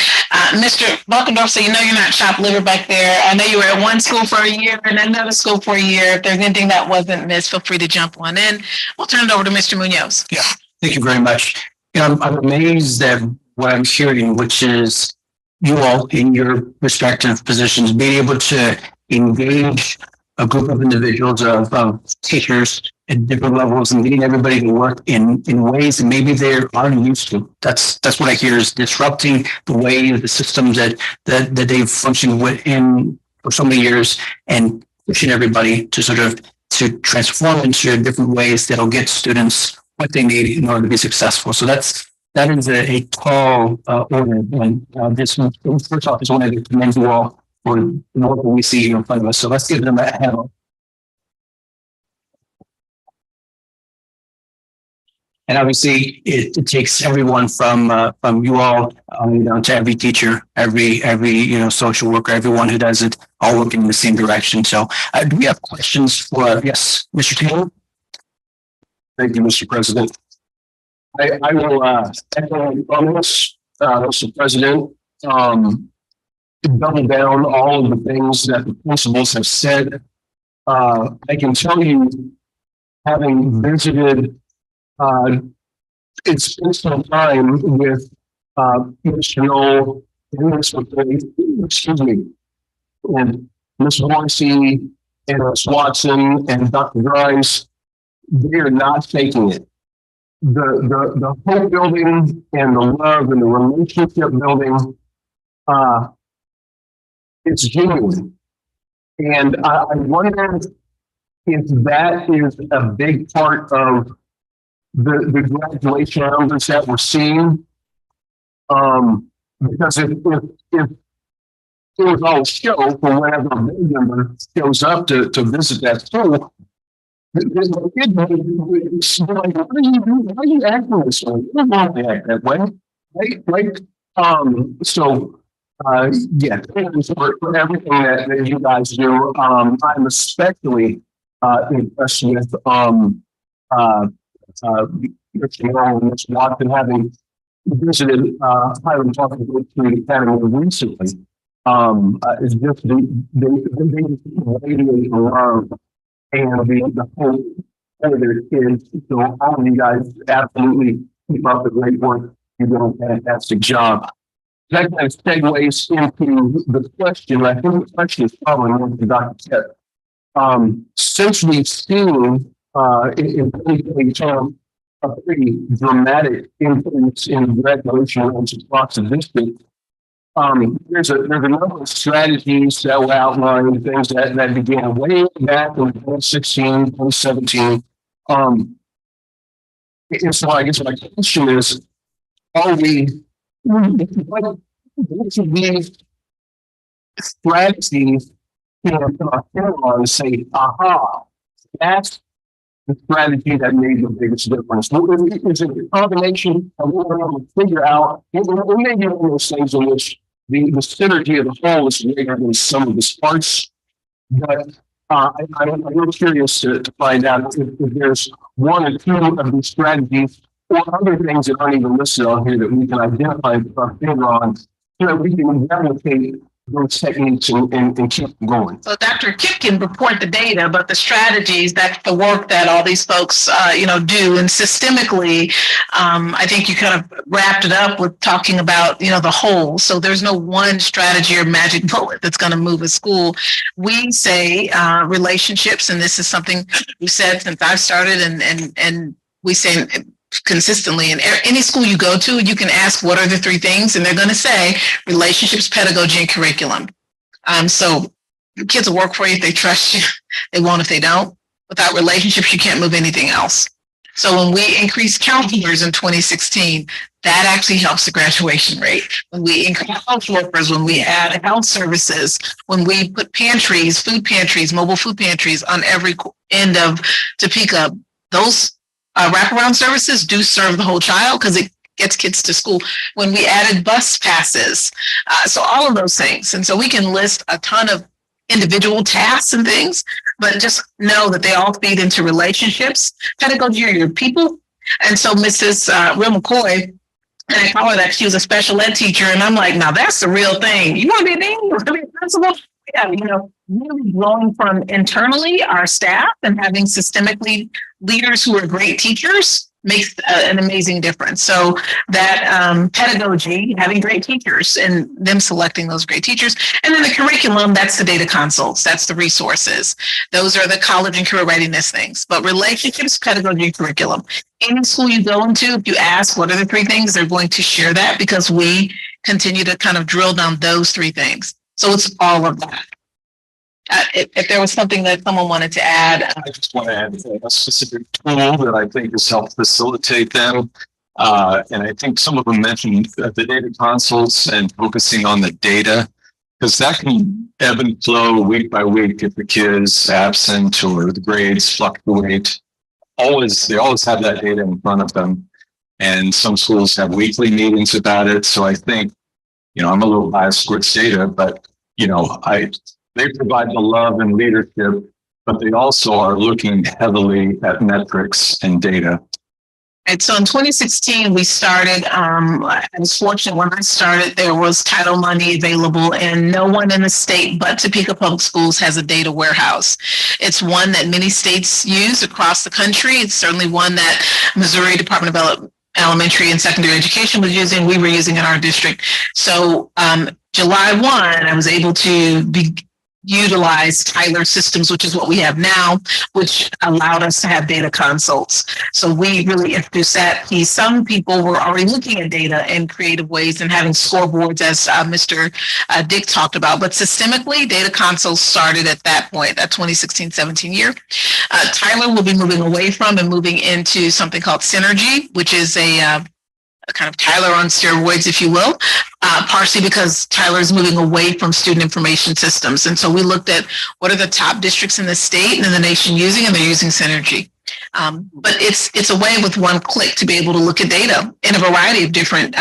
Mr. Buckendorf, so you're not chopped liver back there. I know you were at one school for a year and another school for a year. If there's anything that wasn't missed, feel free to jump on in. We'll turn it over to Mr. Munoz. Yeah, thank you very much. I'm amazed at what I'm hearing, which is you all in your respective positions being able to engage a group of individuals, of teachers at different levels, and getting everybody to work in ways that maybe they aren't used to. That's what I hear, is disrupting the way the systems that they've functioned within for so many years, and pushing everybody to sort of to transform into different ways that'll get students what they need in order to be successful. So that is a tall order. And this first off, is one to commend you all for the work that we see here in front of us. So let's give them a hand. And obviously, it takes everyone from you all down to every teacher, every social worker, everyone who does it, all working in the same direction. So, do we have questions for yes, Mr. Taylor? Thank you, Mr. President. I will echo your comments, Mr. President. Double down all of the things that the principals have said. I can tell you, having visited, it's spent some time with Mr. Knoll and Ms. Morrissey and Ms. Watson and Dr. Grimes. They are not faking it. The hope building and the love and the relationship building, it's genuine. And I wonder if that is a big part of the graduation numbers that we're seeing. Because if it was all show for whenever a big member shows up to visit that school, there's a kid like, what are you doing? Why are you acting this way? You don't want to act that way. Right? So yeah, thank you for everything that you guys do. I'm especially impressed with Mr. Knoll and Ms. Watson, having visited Highland Park Academy recently. It's just they radiate love and the whole of their kids. So all of you guys absolutely keep up the great work. You're doing a fantastic job. That kind of segues into the question. I think the question is probably more to Dr. Kett. Since we've seen in 2020 a pretty dramatic increase in graduation rates across the district, there's a number of strategies that were outlined, things that began way back in 2016, 2017. And so I guess my question is, are we, what should these strategies and say, aha, that's the strategy that made the biggest difference? Is it a combination of what we're able to figure out? It may be one of those things in which the synergy of the whole is greater than some of the parts. But I'm real curious to find out if there's one or two of these strategies or other things that aren't even listed on here that we can identify and figure on, so that we can replicate those techniques and keep going. So Dr. Kip can report the data, but the strategies, that's the work that all these folks, do. And systemically, I think you kind of wrapped it up with talking about, the whole. So there's no one strategy or magic bullet that's going to move a school. We say relationships, and this is something we said since I've started, and we say consistently in any school you go to, you can ask what are the three things, and they're going to say relationships, pedagogy, and curriculum. So kids will work for you if they trust you. They won't if they don't. Without relationships, you can't move anything else. So when we increased counselors in 2016, that actually helps the graduation rate. When we increase health workers, when we add health services, when we put pantries, food pantries, mobile food pantries on every end of Topeka, those wraparound services do serve the whole child because it gets kids to school. When we added bus passes, so all of those things. And so we can list a ton of individual tasks and things, but just know that they all feed into relationships. Pedagogy are your people. And so Mrs. Real McCoy, and I call her that, she was a special ed teacher. And I'm like, now that's the real thing. You want to be a dean? You want to be a principal? Yeah, really growing from internally our staff and having systemically leaders who are great teachers makes an amazing difference. So that pedagogy, having great teachers and them selecting those great teachers. And then the curriculum, that's the data consults, that's the resources. Those are the college and career readiness things. But relationships, pedagogy, curriculum. Any school you go into, if you ask what are the three things, they're going to share that because we continue to kind of drill down those three things. So it's all of that. If there was something that someone wanted to add. I just want to add a specific tool that I think has helped facilitate them. And I think some of them mentioned the data consults and focusing on the data, because that can ebb and flow week by week if the kid is absent or the grades fluctuate. They always have that data in front of them. And some schools have weekly meetings about it. So I think, I'm a little biased towards data, but, they provide the love and leadership, but they also are looking heavily at metrics and data. And so in 2016, we started, I was fortunate when I started, there was title money available and no one in the state but Topeka Public Schools has a data warehouse. It's one that many states use across the country. It's certainly one that Missouri Department of Elementary and Secondary Education was using. We were using in our district. So July 1, I was able to utilize Tyler Systems, which is what we have now, which allowed us to have data consults. So we really introduced that piece. Some people were already looking at data in creative ways and having scoreboards, as Mr. Dick talked about. But systemically, data consults started at that point, that 2016-17 year. Tyler will be moving away from and moving into something called Synergy, which is a kind of Tyler on steroids, if you will, partially because Tyler is moving away from student information systems. And so we looked at what are the top districts in the state and in the nation using, and they're using Synergy. But it's a way with one click to be able to look at data in a variety of different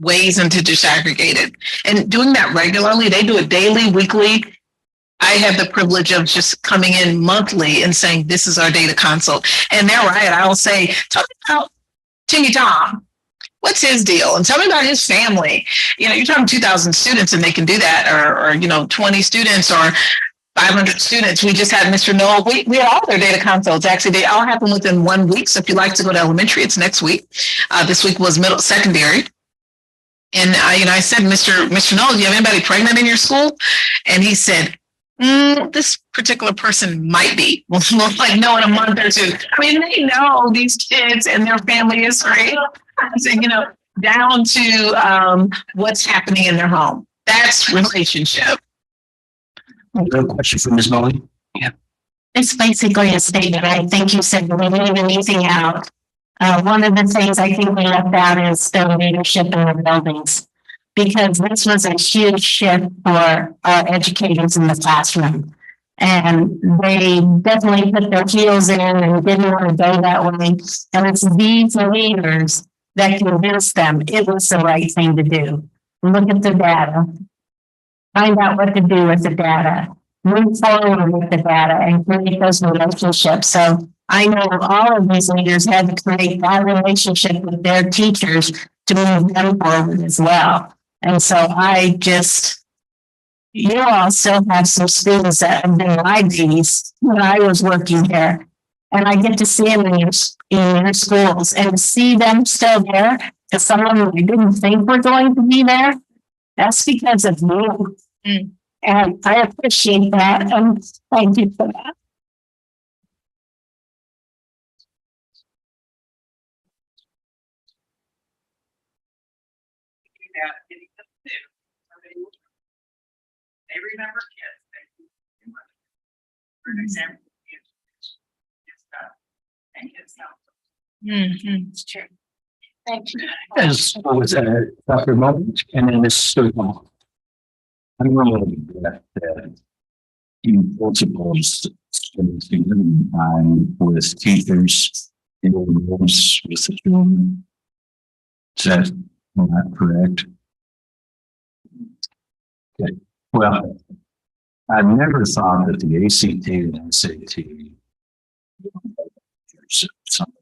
ways and to disaggregate it. And doing that regularly, they do it daily, weekly. I have the privilege of just coming in monthly and saying, this is our data consult. And they're right. I'll say, talk about Timmy Tom. What's his deal? And tell me about his family. You're talking 2,000 students and they can do that, or 20 students or 500 students. We just had Mr. Noel. We had all their data consults. Actually, they all happen within 1 week. So if you like to go to elementary, it's next week. This week was secondary. And I said, Mr. Noel, do you have anybody pregnant in your school? And he said, this particular person might be. We'll know in a month or two. They know these kids and their family history. So, down to what's happening in their home. That's relationship. A question for Ms. Molly? Yeah. It's basically a statement. I think you said we're leaving anything out. One of the things I think we left out is the leadership in the buildings, because this was a huge shift for our educators in the classroom. And they definitely put their heels in and didn't want to go that way. And it's these leaders that convinced them it was the right thing to do. Look at the data. Find out what to do with the data. Move forward with the data and create those relationships. So I know all of these leaders had to create that relationship with their teachers to move them forward as well. And so I just you all still have some students that have been my babies when I was working here. And I get to see them in your schools and to see them still there, because some of them I didn't think were going to be there. That's because of you. And I appreciate that. And thank you for that. They remember kids. Thank you so much. For an example. And kids now. It's true. Thank you. As always, Dr. Moment, and then Ms. Sturgill. I'm really that in principals spending significant time with teachers in the rooms with the children. Is that not correct? Okay. Well, I've never thought that the ACT and SAT some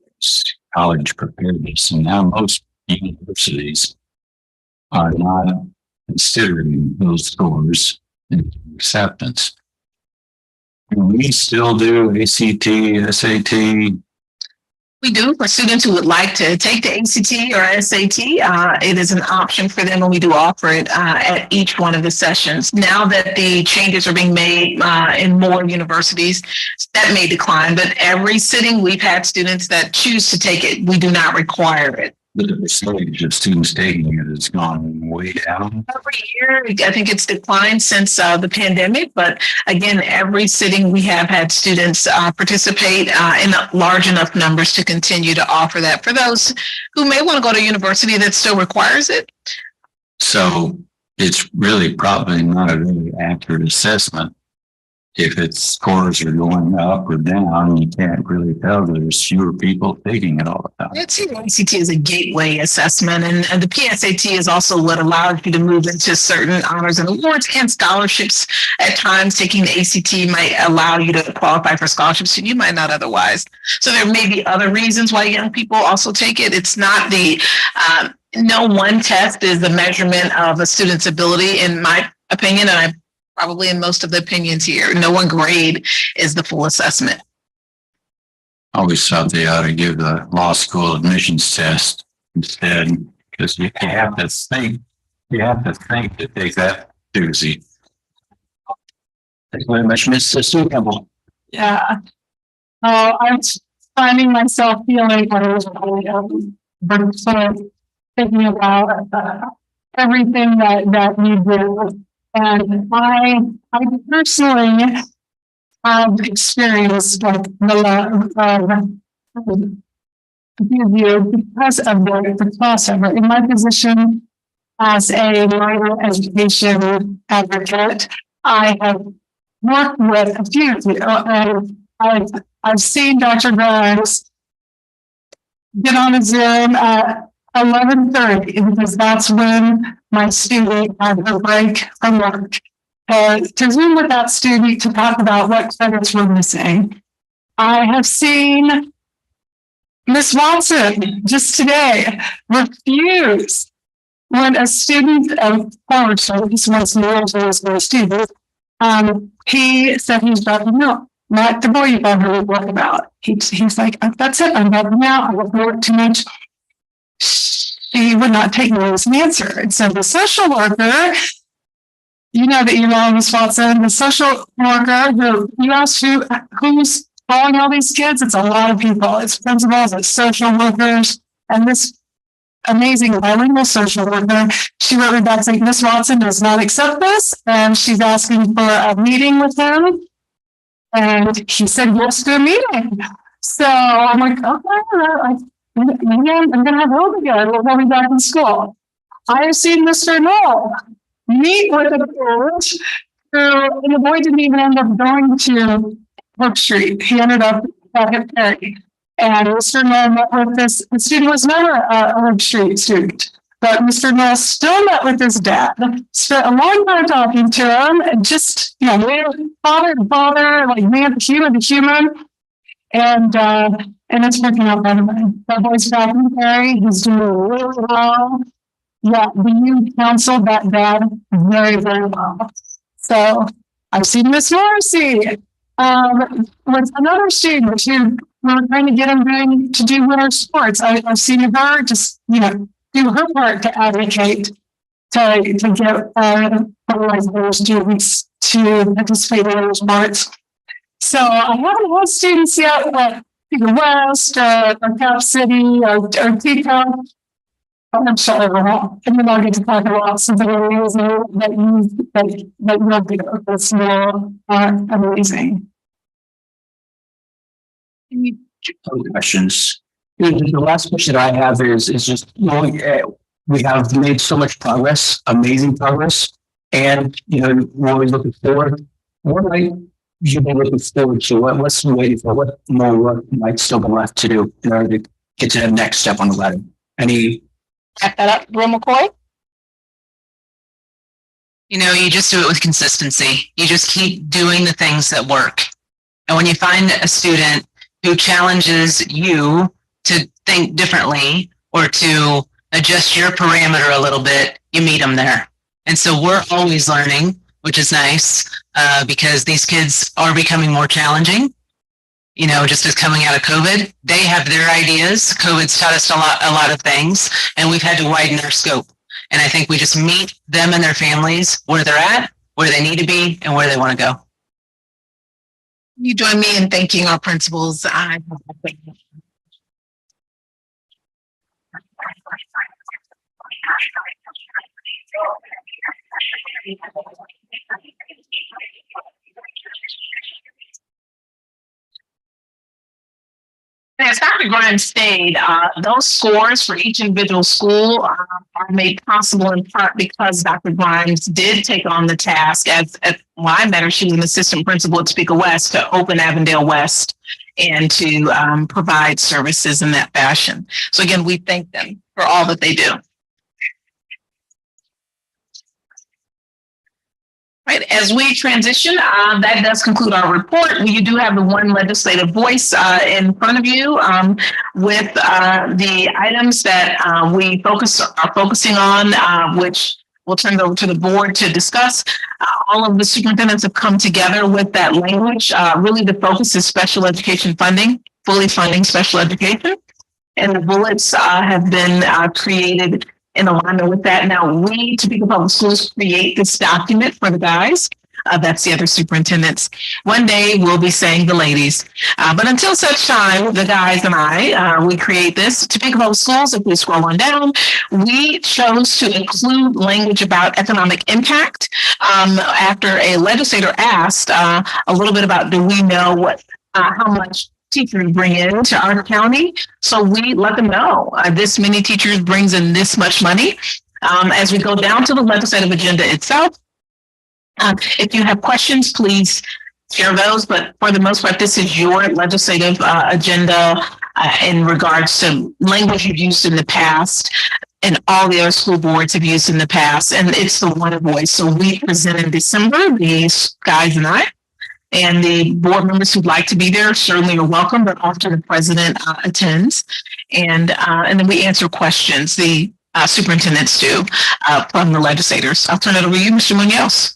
college preparedness, and now most universities are not considering those scores in acceptance. Do we still do ACT, SAT? We do for students who would like to take the ACT or SAT. It is an option for them, and we do offer it at each one of the sessions. Now that the changes are being made in more universities, that may decline, but every sitting we've had students that choose to take it. We do not require it. The percentage of students taking it has gone way down. Every year, I think it's declined since the pandemic, but again, every sitting we have had students participate in large enough numbers to continue to offer that for those who may want to go to a university that still requires it. So it's really probably not a really accurate assessment. If its scores are going up or down, you can't really tell. There's fewer people taking it all the time. The ACT is a gateway assessment, and the PSAT is also what allows you to move into certain honors and awards and scholarships. At times, taking the ACT might allow you to qualify for scholarships you might not otherwise. So there may be other reasons why young people also take it. It's not the no one test is the measurement of a student's ability, in my opinion, and I probably in most of the opinions here. No one grade is the full assessment. I always thought they ought to give the law school admissions test instead, because you have to think to take that doozy. Thank you very much, Ms. Sue Campbell. Yeah. I'm finding myself feeling thinking about everything that you do. And I personally have experienced like the love of you because of the crossover. In my position as a minor education advocate, I have worked with a few of you, and I've seen Dr. Grimes get on a Zoom at 11:30 because that's when my student had her break from work. To Zoom with that student to talk about what credits were missing. I have seen Miss Watson just today refuse when a student of college, so this was my student, he said he's dropping out. Not the boy you've ever worked about. He's like, that's it, I'm dropping out, I won't work too much. She would not take no as an answer. And so the social worker, you know that you know Ms. Watson, the social worker who you asked who's calling all these kids, it's a lot of people. It's principals, it's social workers, and this amazing bilingual social worker, she wrote me back saying, Ms. Watson does not accept this, and she's asking for a meeting with him. And he said yes to a meeting. So I'm like, okay, maybe I'm going to have hope again. We'll be back in school. I have seen Mr. Knoll meet with a parent and the boy didn't even end up going to Brook Street. He ended up at Perry. And Mr. Knoll met with this. The student was never a Brook Street student, but Mr. Knoll still met with his dad. Spent a long time talking to him, and just father to father, like man to human. And it's working out better. That boy's back in Perry. He's doing really well. Yeah, you counseled that dad very, very well. So I've seen Miss Morrissey with another student who we're trying to get them going to do winter sports. I've seen her just, do her part to advocate to get those students to participate in those sports. So I haven't had students yet at Peter West or Cap City or Tico. I'm sure and then I'll get to talk about something amazing that you'll do. That's more amazing. Any other questions? The last question I have is just, we have made so much progress, amazing progress. And, we're always looking forward. What might you be looking forward to? What's waiting for? What more work might still be left to do in order to get to the next step on the ladder? Any? Wrap that up, Bill McCoy. You just do it with consistency. You just keep doing the things that work. And when you find a student who challenges you to think differently or to adjust your parameter a little bit, you meet them there. And so we're always learning, which is nice because these kids are becoming more challenging. Just as coming out of COVID, they have their ideas. COVID's taught us a lot of things, and we've had to widen our scope. And I think we just meet them and their families where they're at, where they need to be, and where they want to go. You join me in thanking our principals. As Dr. Grimes stated, those scores for each individual school are made possible in part because Dr. Grimes did take on the task when I met her, she was an assistant principal at Topeka West, to open Avondale West and to provide services in that fashion. So again, we thank them for all that they do. Right, as we transition, that does conclude our report. You do have the one legislative voice in front of you with the items that we are focusing on, which we'll turn it over to the board to discuss. All of the superintendents have come together with that language. Really, the focus is special education funding, fully funding special education. And the bullets have been created in alignment with that. Now, we, Topeka Public Schools, create this document for the guys. That's the other superintendents. One day we'll be saying the ladies. But until such time, the guys and I, we create this. Topeka Public Schools, if we scroll on down, we chose to include language about economic impact. After a legislator asked a little bit about, do we know how much teachers bring in to our county? So we let them know this many teachers brings in this much money. As we go down to the legislative agenda itself, if you have questions, please share those. But for the most part, this is your legislative agenda in regards to language you've used in the past and all the other school boards have used in the past. And it's the one voice. So we present in December, these guys and I. And the board members who'd like to be there certainly are welcome, but often the president attends. And then we answer questions, the superintendents do, from the legislators. I'll turn it over to you, Mr. Munoz.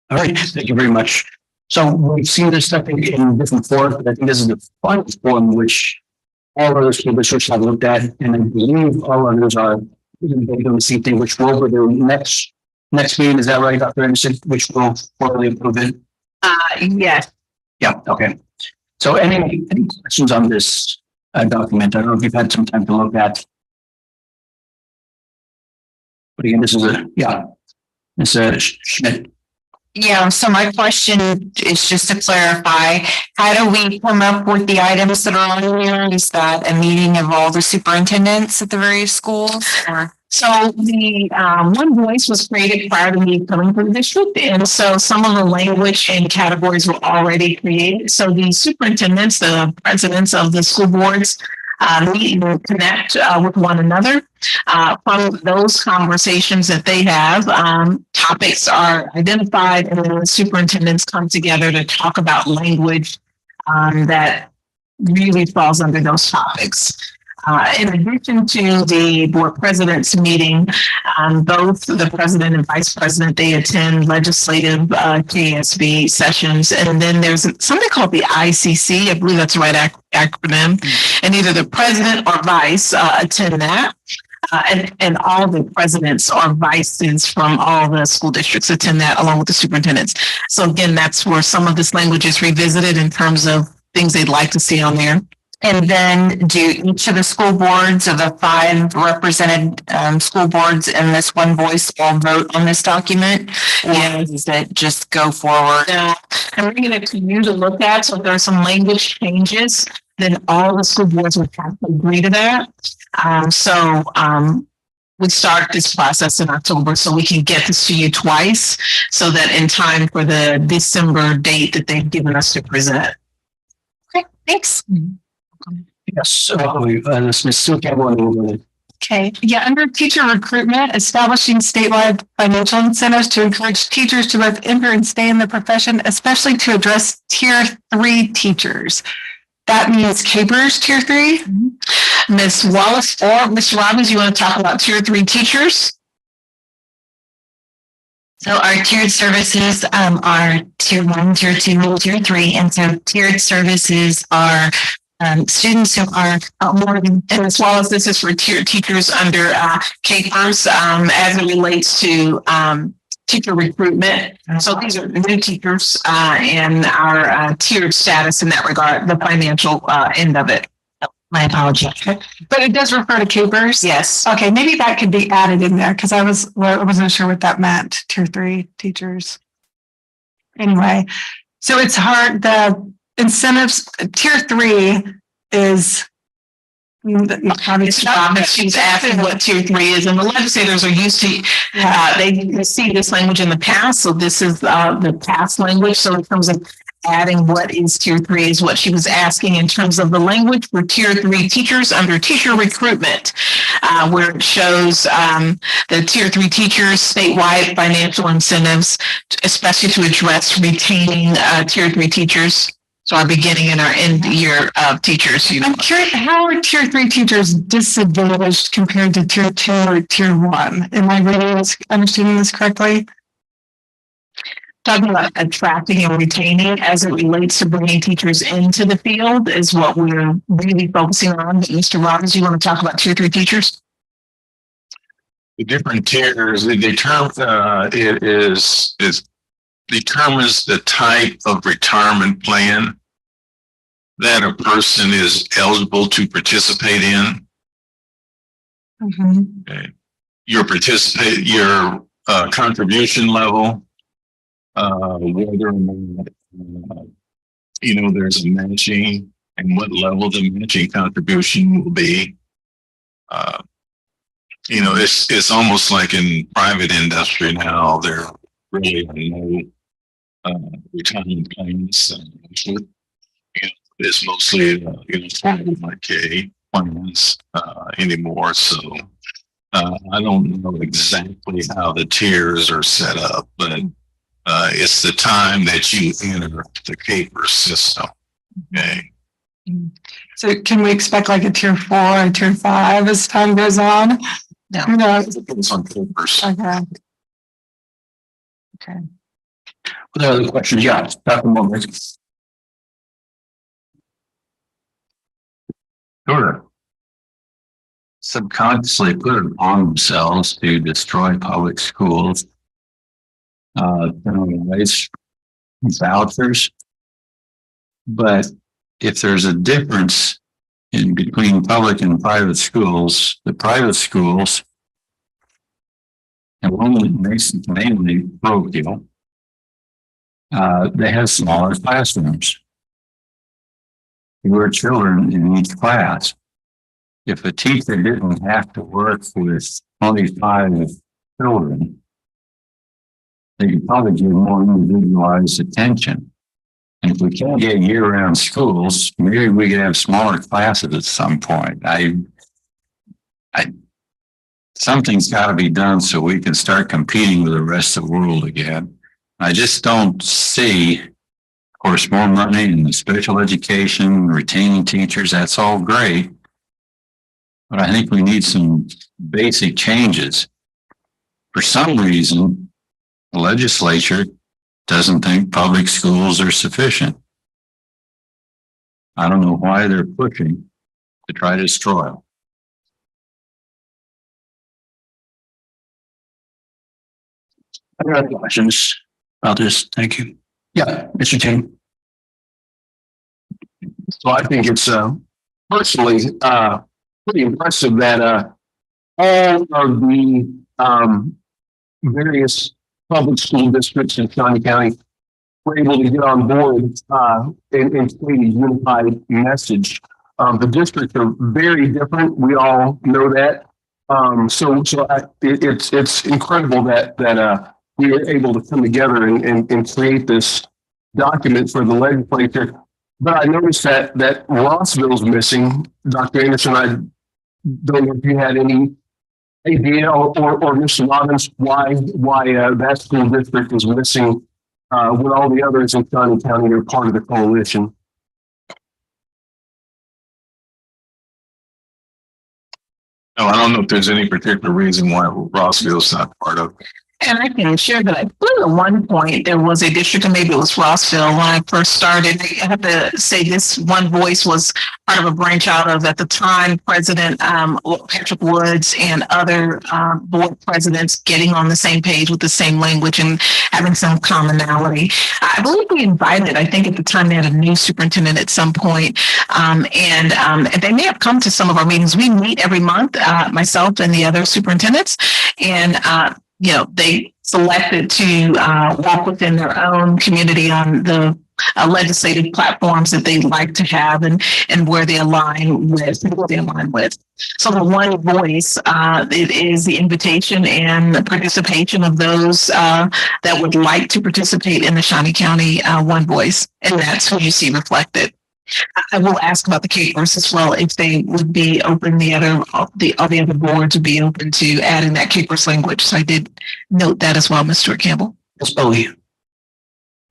All right, thank you very much. So we've seen this stuff in different forms, but I think this is the final form which all other school districts have looked at, and I believe all others are doing the same thing, which will be the next meeting. Is that right, Dr. Anderson? Which will formally approve it? Yes. Yeah, okay. So any questions on this document? I don't know if you've had some time to look at. But again, this is Ms. Schmidt. Yeah, so my question is just to clarify, how do we come up with the items that are on here? Is that a meeting of all the superintendents at the various schools? Or? So the one voice was created prior to me coming to the district. And so some of the language and categories were already created. So the superintendents, the presidents of the school boards, meet and connect with one another. From those conversations that they have, topics are identified, and then the superintendents come together to talk about language that really falls under those topics. In addition to the board president's meeting, both the president and vice president, they attend legislative KSB sessions. And then there's something called the ICC. I believe that's the right acronym. And either the president or vice attend that. And all the presidents or vices from all the school districts attend that along with the superintendents. So again, that's where some of this language is revisited in terms of things they'd like to see on there. And then do each of the school boards of the 5 represented school boards in this one voice all vote on this document? Or does it just go forward? Yeah, I'm bringing it to you to look at. So if there are some language changes, then all the school boards would have to agree to that. We start this process in October so we can get this to you twice so that in time for the December date that they've given us to present. Okay, thanks. Yes, Ms. Sue Campbell. Okay, yeah, under teacher recruitment, establishing statewide financial incentives to encourage teachers to both enter and stay in the profession, especially to address tier 3 teachers. That means Capers tier 3. Ms. Wallace or Mr. Robbins, you want to talk about tier 3 teachers? So our tiered services are tier 1, tier 2, and tier 3. And so tiered services are students who are more than, and as well as this is for tiered teachers under Capers as it relates to teacher recruitment. So these are new teachers and our tiered status in that regard, the financial end of it. my apology. But it does refer to Capers? Yes. Okay, maybe that could be added in there because I wasn't sure what that meant, tier 3 teachers. Anyway, so it's hard, the incentives, tier 3 is she's asking what tier 3 is, and the legislators are used to they see this language in the past, so this is the past language. So in terms of adding what is tier 3 is what she was asking in terms of the language for tier 3 teachers under teacher recruitment, where it shows the tier 3 teachers statewide financial incentives, especially to address retaining tier 3 teachers. So our beginning and our end year of teachers. I'm curious, how are tier 3 teachers disadvantaged compared to tier 2 or tier 1? Am I really understanding this correctly? Talking about attracting and retaining as it relates to bringing teachers into the field is what we're really focusing on. Mr. Robbins, you want to talk about tier 3 teachers? The different tiers, the term is determines the type of retirement plan that a person is eligible to participate in. Mm-hmm. Okay. Your contribution level, whether or not there's a matching and what level the matching contribution will be. It's almost like in private industry now, there really are no retirement plans. It's mostly like plans anymore. So I don't know exactly how the tiers are set up, but it's the time that you enter the Capers system. Okay. So can we expect like a tier 4 or tier 5 as time goes on? No. Who knows? It depends on Capers. Okay. Okay. Are there other questions? Yeah, Dr. Moore. Sure. Subconsciously put it on themselves to destroy public schools. Raise vouchers. But if there's a difference in between public and private schools, the private schools, and mainly parochial, they have smaller classrooms. Fewer children in each class. If a teacher didn't have to work with 25 children, they could probably give more individualized attention. And if we can't get year-round schools, maybe we could have smaller classes at some point. Something's got to be done so we can start competing with the rest of the world again. I just don't see, of course, more money in the special education, retaining teachers, that's all great. but I think we need some basic changes. For some reason, the legislature doesn't think public schools are sufficient. I don't know why they're pushing to try to destroy them. Any other questions about this? Thank you. Yeah, Mr. Tim. So I think it's personally pretty impressive that all of the various public school districts in Shawnee County were able to get on board and create a unified message. The districts are very different. We all know that. It's incredible that we were able to come together and create this document for the legislature. But I noticed that Rossville's missing. Dr. Anderson, I don't know if you had any idea or Mr. Robbins why that school district is missing when all the others in Shawnee County are part of the coalition. No, I don't know if there's any particular reason why Rossville's not part of it. And I can share that I believe at one point there was a district, and maybe it was Rossville, when I first started. I have to say this One Voice was part of a branch out of, at the time, President Patrick Woods and other board presidents getting on the same page with the same language and having some commonality. I believe we invited, I think at the time they had a new superintendent at some point, and they may have come to some of our meetings. We meet every month, myself and the other superintendents, and they selected to walk within their own community on the legislative platforms that they like to have and where they align with, what they align with. So the One Voice, it is the invitation and the participation of those that would like to participate in the Shawnee County One Voice. And that's who you see reflected. I will ask about the capers as well, if they would be open, the other boards would be open to adding that capers language. So I did note that as well, Mr. Campbell. Ms. Bowie.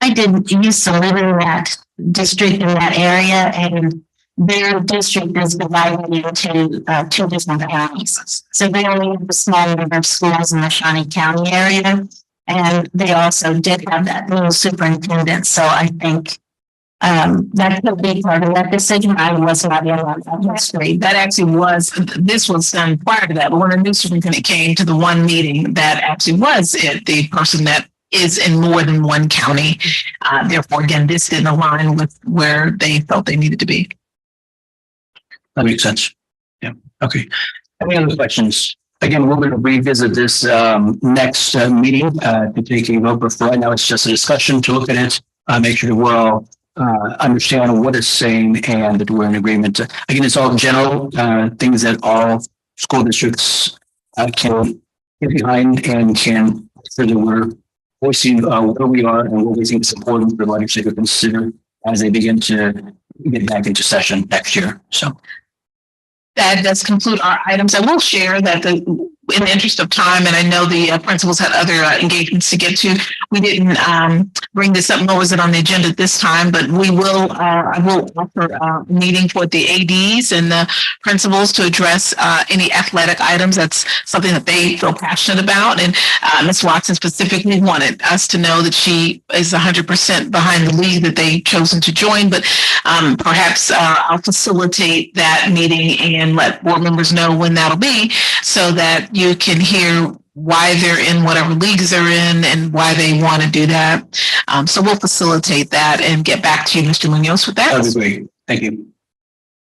I did used to live in that district in that area, and their district is divided into two different counties. So they only have a small number of schools in the Shawnee County area, and they also did have that little superintendent. So I think that could be part of that decision. I was not in that history. That actually was, this was done prior to that, but when a new superintendent came to the one meeting, that actually was it, the person that is in more than one county. Therefore, again, this didn't align with where they felt they needed to be. That makes sense. Yeah. Okay. Any other questions? Again, we're going to revisit this next meeting to take a vote. But for right now, it's just a discussion to look at it, make sure that we're all understand what it's saying and that we're in agreement. Again, it's all general things that all school districts can get behind and can so that we're voicing where we are and what we think is important for the legislature to consider as they begin to get back into session next year. So that does conclude our items. I will share that in the interest of time, and I know the principals had other engagements to get to, we didn't bring this up, nor was it on the agenda this time, but we will, I will offer a meeting for the ADs and the principals to address any athletic items. That's something that they feel passionate about. And Ms. Watson specifically wanted us to know that she is 100% behind the league that they've chosen to join, but perhaps I'll facilitate that meeting and let board members know when that'll be so that you can hear why they're in whatever leagues they're in and why they want to do that. So we'll facilitate that and get back to you, Mr. Munoz, with that. that'd be great. Thank you.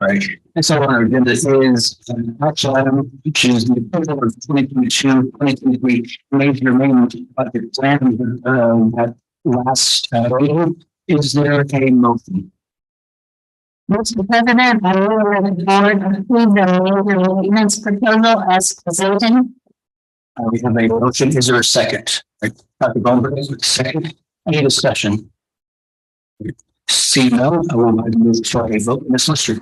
All right. Next on our agenda is an action item, which is the approval of 2022-2023 major maintenance budget plan that last meeting. Is there a motion? Mr. President, I move that the board approve the major maintenance proposal as presented. We have a motion. Is there a second? Dr. Goldberg, second. Any discussion? See no, I will move to a vote. Ms. Lister.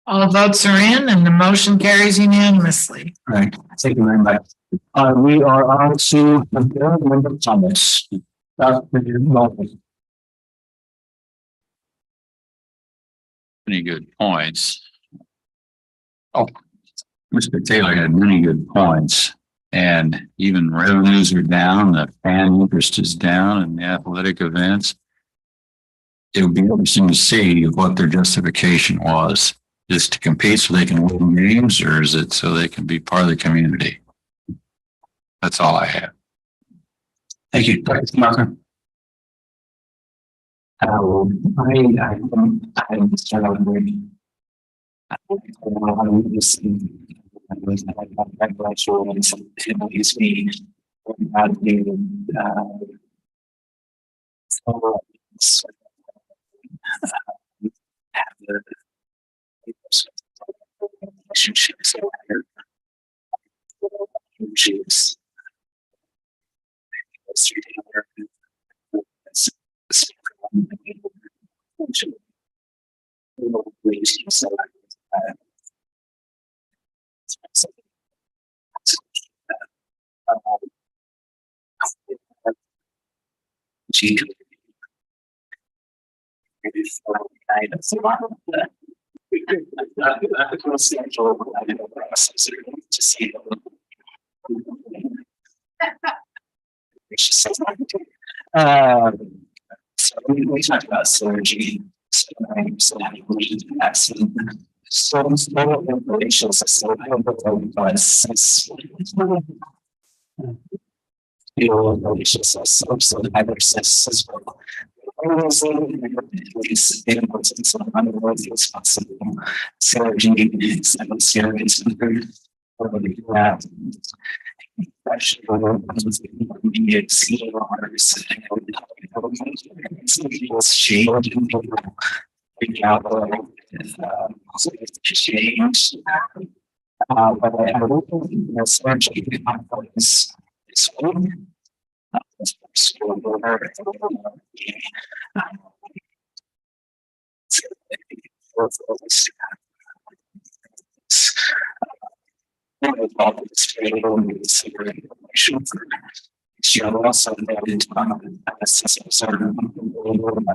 All votes are in and the motion carries unanimously. Right, thank you very much. We are on to the third member comments. Dr. Mulvey. Many good points. Oh, Mr. Taylor had many good points. And even revenues are down, the fan interest is down in the athletic events. It would be interesting to see what their justification was. Is to compete so they can win games, or is it so they can be part of the community? That's all I have. Thank you, Dr. Schumacher. I start out with relationships. So we talked about synergy. So information system. So the other systems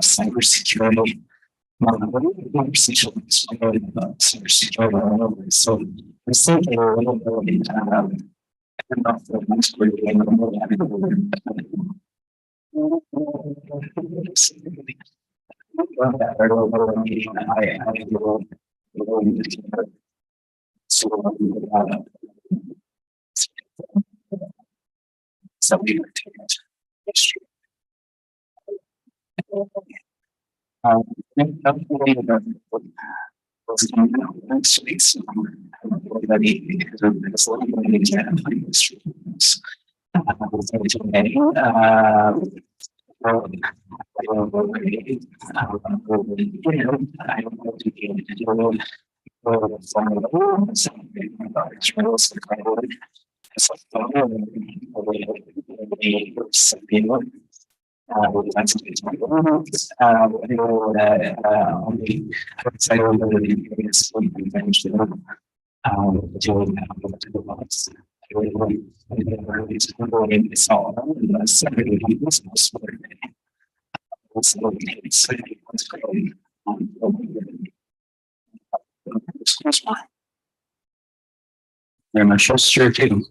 cybersecurity. So we're thinking a little bit very much sure too.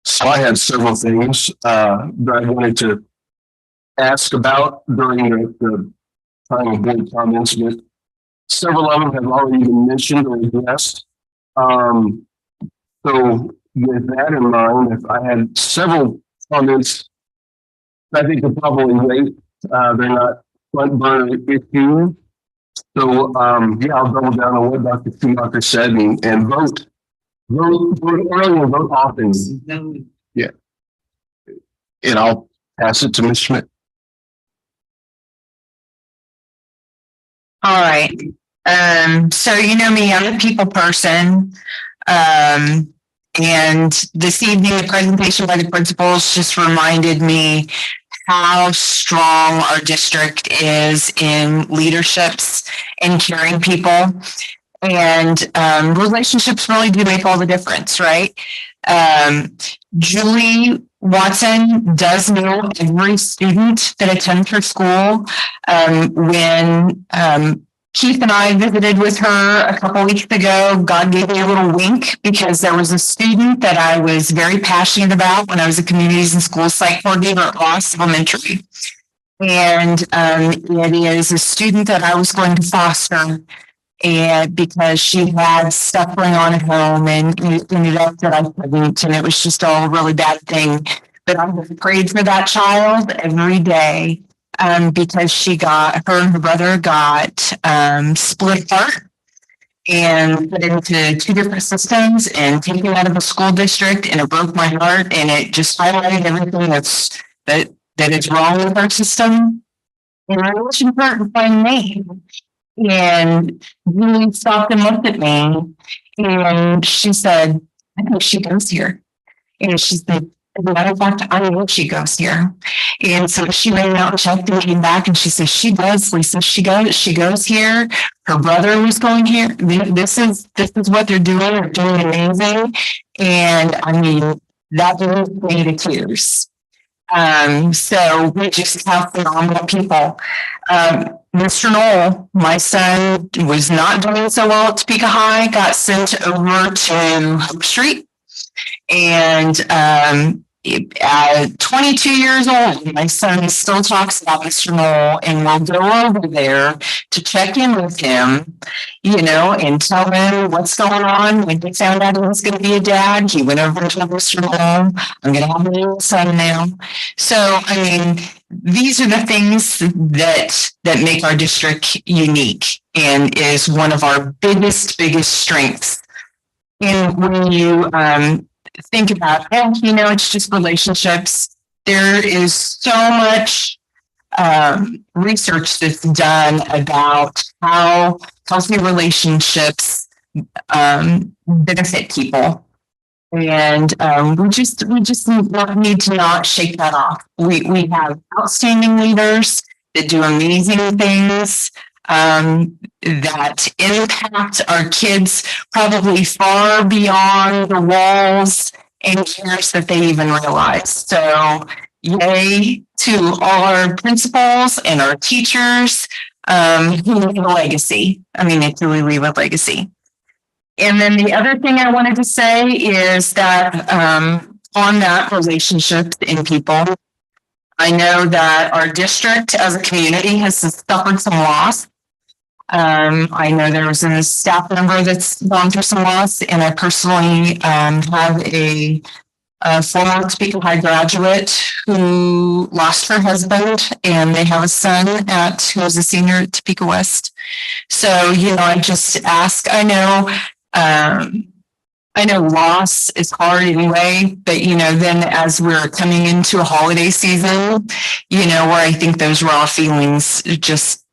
So I had several things that I wanted to ask about during the time of board comments, but several of them have already been mentioned or addressed. So with that in mind, if I had several comments, I think they're probably wait. They're not front burner issue. So yeah, I'll double down on what Dr. Schumacher said and vote early and vote often. Yeah. And I'll pass it to Ms. Schmidt. All right. So you know me, I'm a people person. And this evening, the presentation by the principals just reminded me how strong our district is in leaderships and caring people. And relationships really do make all the difference, right? Julie Watson does know every student that attends her school. When Keith and I visited with her a couple weeks ago, God gave me a little wink because there was a student that I was very passionate about when I was a communities and schools site coordinator at Ross Elementary. And it is a student that I was going to foster, and because she had stuff going on at home and it ended up that I couldn't, and it was just all a really bad thing. But I prayed for that child every day. Because her and her brother got split apart and put into two different systems and taken out of the school district, and it broke my heart, and it just highlighted everything that is wrong with our system. And I wish you couldn't find me. And Julie stopped and looked at me, and she said, "I think she goes here." And she said, "As a matter of fact, I know she goes here." And so she went out and checked and came back, and she says, "She does, Lisa. She goes here. Her brother was going here. This is what they're doing. They're doing amazing." And I mean, that brings me to tears. So we just have phenomenal people. Mr. Knoll, my son, was not doing so well at Topeka High, got sent over to Hope Street. And at 22 years old, my son still talks about Mr. Knoll, and we'll go over there to check in with him, and tell him what's going on. When he found out he was going to be a dad, he went over to Mr. Knoll. "I'm going to have a little son now." So, I mean, these are the things that make our district unique and is one of our biggest strengths. And when you think about, it's just relationships. There is so much research that's done about how healthy relationships benefit people. And we just need to not shake that off. We have outstanding leaders that do amazing things that impact our kids probably far beyond the walls and years that they even realize. So yay to all our principals and our teachers who leave a legacy. I mean, they truly leave a legacy. And then the other thing I wanted to say is that on that relationships in people, I know that our district as a community has suffered some loss. I know there was a staff member that's gone through some loss, and I personally have a former Topeka High graduate who lost her husband, and they have a son who's a senior at Topeka West. So, I just ask, I know loss is hard anyway, but then as we're coming into a holiday season, where I think those raw feelings just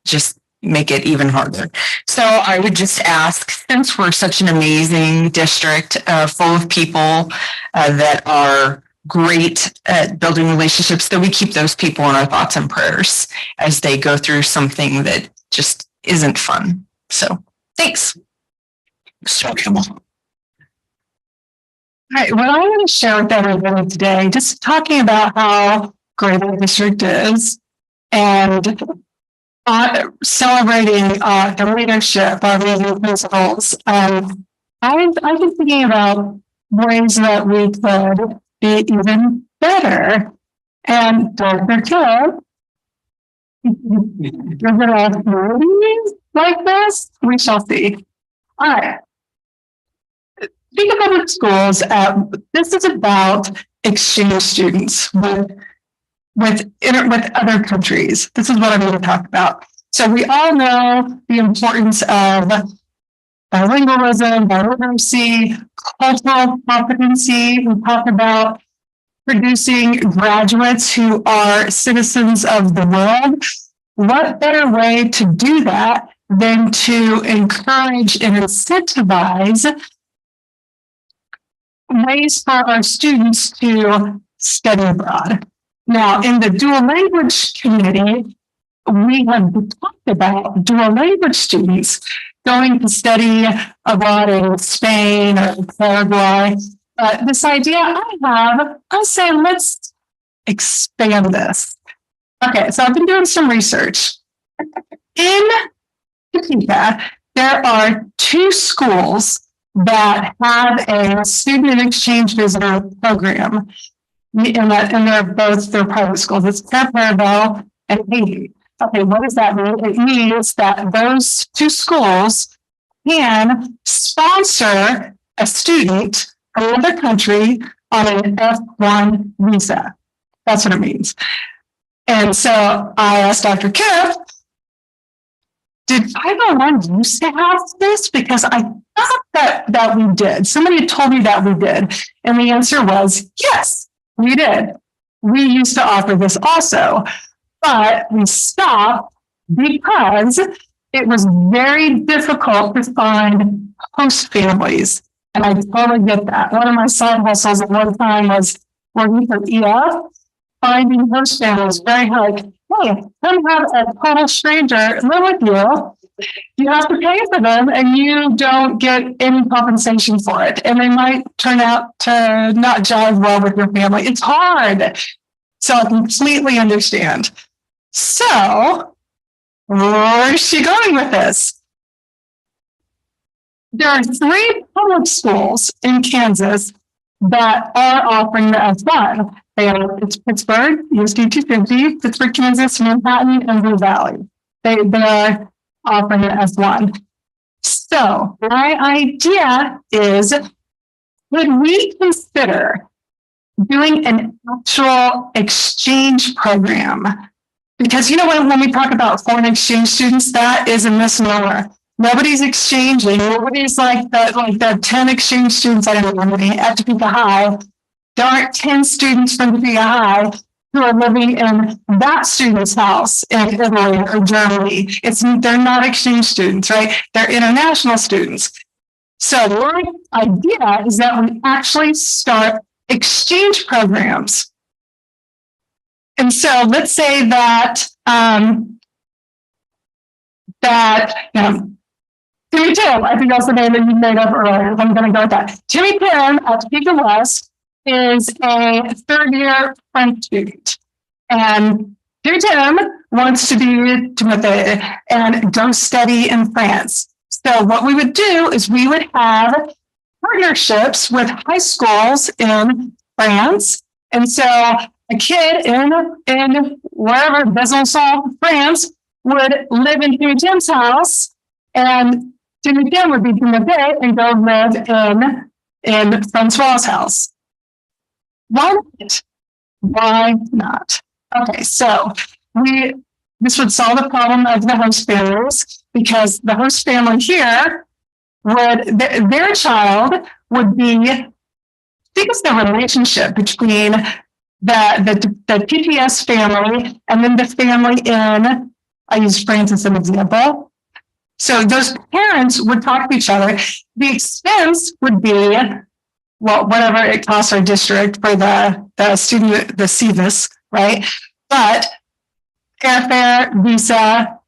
make it even harder. So I would just ask, since we're such an amazing district full of people that are great at building relationships, that we keep those people in our thoughts and prayers as they go through something that just isn't fun. So thanks. So Kimmel. All right, what I want to share with everybody today, just talking about how great our district is and celebrating the leadership, our leading principles. I've been thinking about ways that we could be even better. And Dr. Kidd, does it all like this? We shall see. All right. Topeka Public Schools, this is about exchange students with other countries. This is what I'm going to talk about. So we all know the importance of bilingualism, bilinguality, cultural competency. We talk about producing graduates who are citizens of the world. What better way to do that than to encourage and incentivize ways for our students to study abroad? Now, in the dual language committee, we have talked about dual language students going to study abroad in Spain or Paraguay. But this idea I say, let's expand this. Okay, so I've been doing some research. In Topeka, there are 2 schools that have a student exchange visitor program. And they're private schools. It's Parabel and Haiti. Okay, what does that mean? It means that those 2 schools can sponsor a student from another country on an F1 visa. That's what it means. And so I asked Dr. Kiff, did 501 used to have this? Because I thought that we did. Somebody had told me that we did. And the answer was yes, we did. We used to offer this also. But we stopped because it was very difficult to find host families. And I totally get that. One of my side hustles at one time was working for EF, finding host families very hard. Hey, come have a total stranger live with you. You have to pay for them and you don't get any compensation for it. And they might turn out to not jive well with your family. It's hard. So I completely understand. So, where's she going with this? There are 3 public schools in Kansas that are offering the F1. It's Pittsburgh, USD 250, Pittsburgh, Kansas, Manhattan, and Blue Valley. They are offering the F1. So, my idea is, would we consider doing an actual exchange program? Because when we talk about foreign exchange students, that is a misnomer. Nobody's exchanging. Nobody's like the 10 exchange students I don't know at Topeka High. There aren't 10 students from Topeka High who are living in that student's house in Italy or Germany. They're not exchange students, right? They're international students. So my idea is that we actually start exchange programs. And so let's say that Timmy Tim, I think that's the name that you made up earlier. I'm going to go with that. Timmy Tim at Topeka West is a 3rd-year French student. And Timmy Tim wants to be Timothy and go study in France. So what we would do is we would have partnerships with high schools in France. And so a kid in wherever, Besançon, France, would live in Timmy Tim's house, and Timmy Tim would be Timothy and go live in Francois' house. Why not? Why not? Okay, so this would solve the problem of the host families, because the host family here their child would be, because the relationship between the PPS family and then the family in, I use France as an example. So those parents would talk to each other. The expense would be, well, whatever it costs our district for the student, the CVIS, right? But airfare, visa,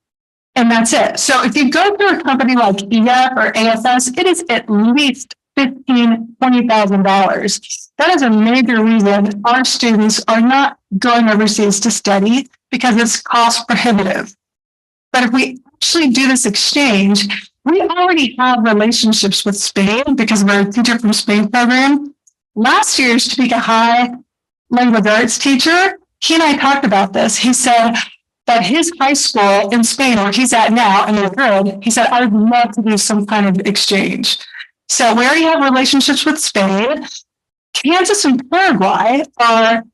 and that's it. So if you go through a company like EF or ASS, it is at least $20,000. That is a major reason our students are not going overseas to study, because it's cost prohibitive. But if we actually do this exchange, we already have relationships with Spain because of our Teacher from Spain program. Last year's Topeka High language arts teacher, he and I talked about this. He said that his high school in Spain, where he's at now, in Madrid, he said, I would love to do some kind of exchange. So we already have relationships with Spain. Kansas and Paraguay are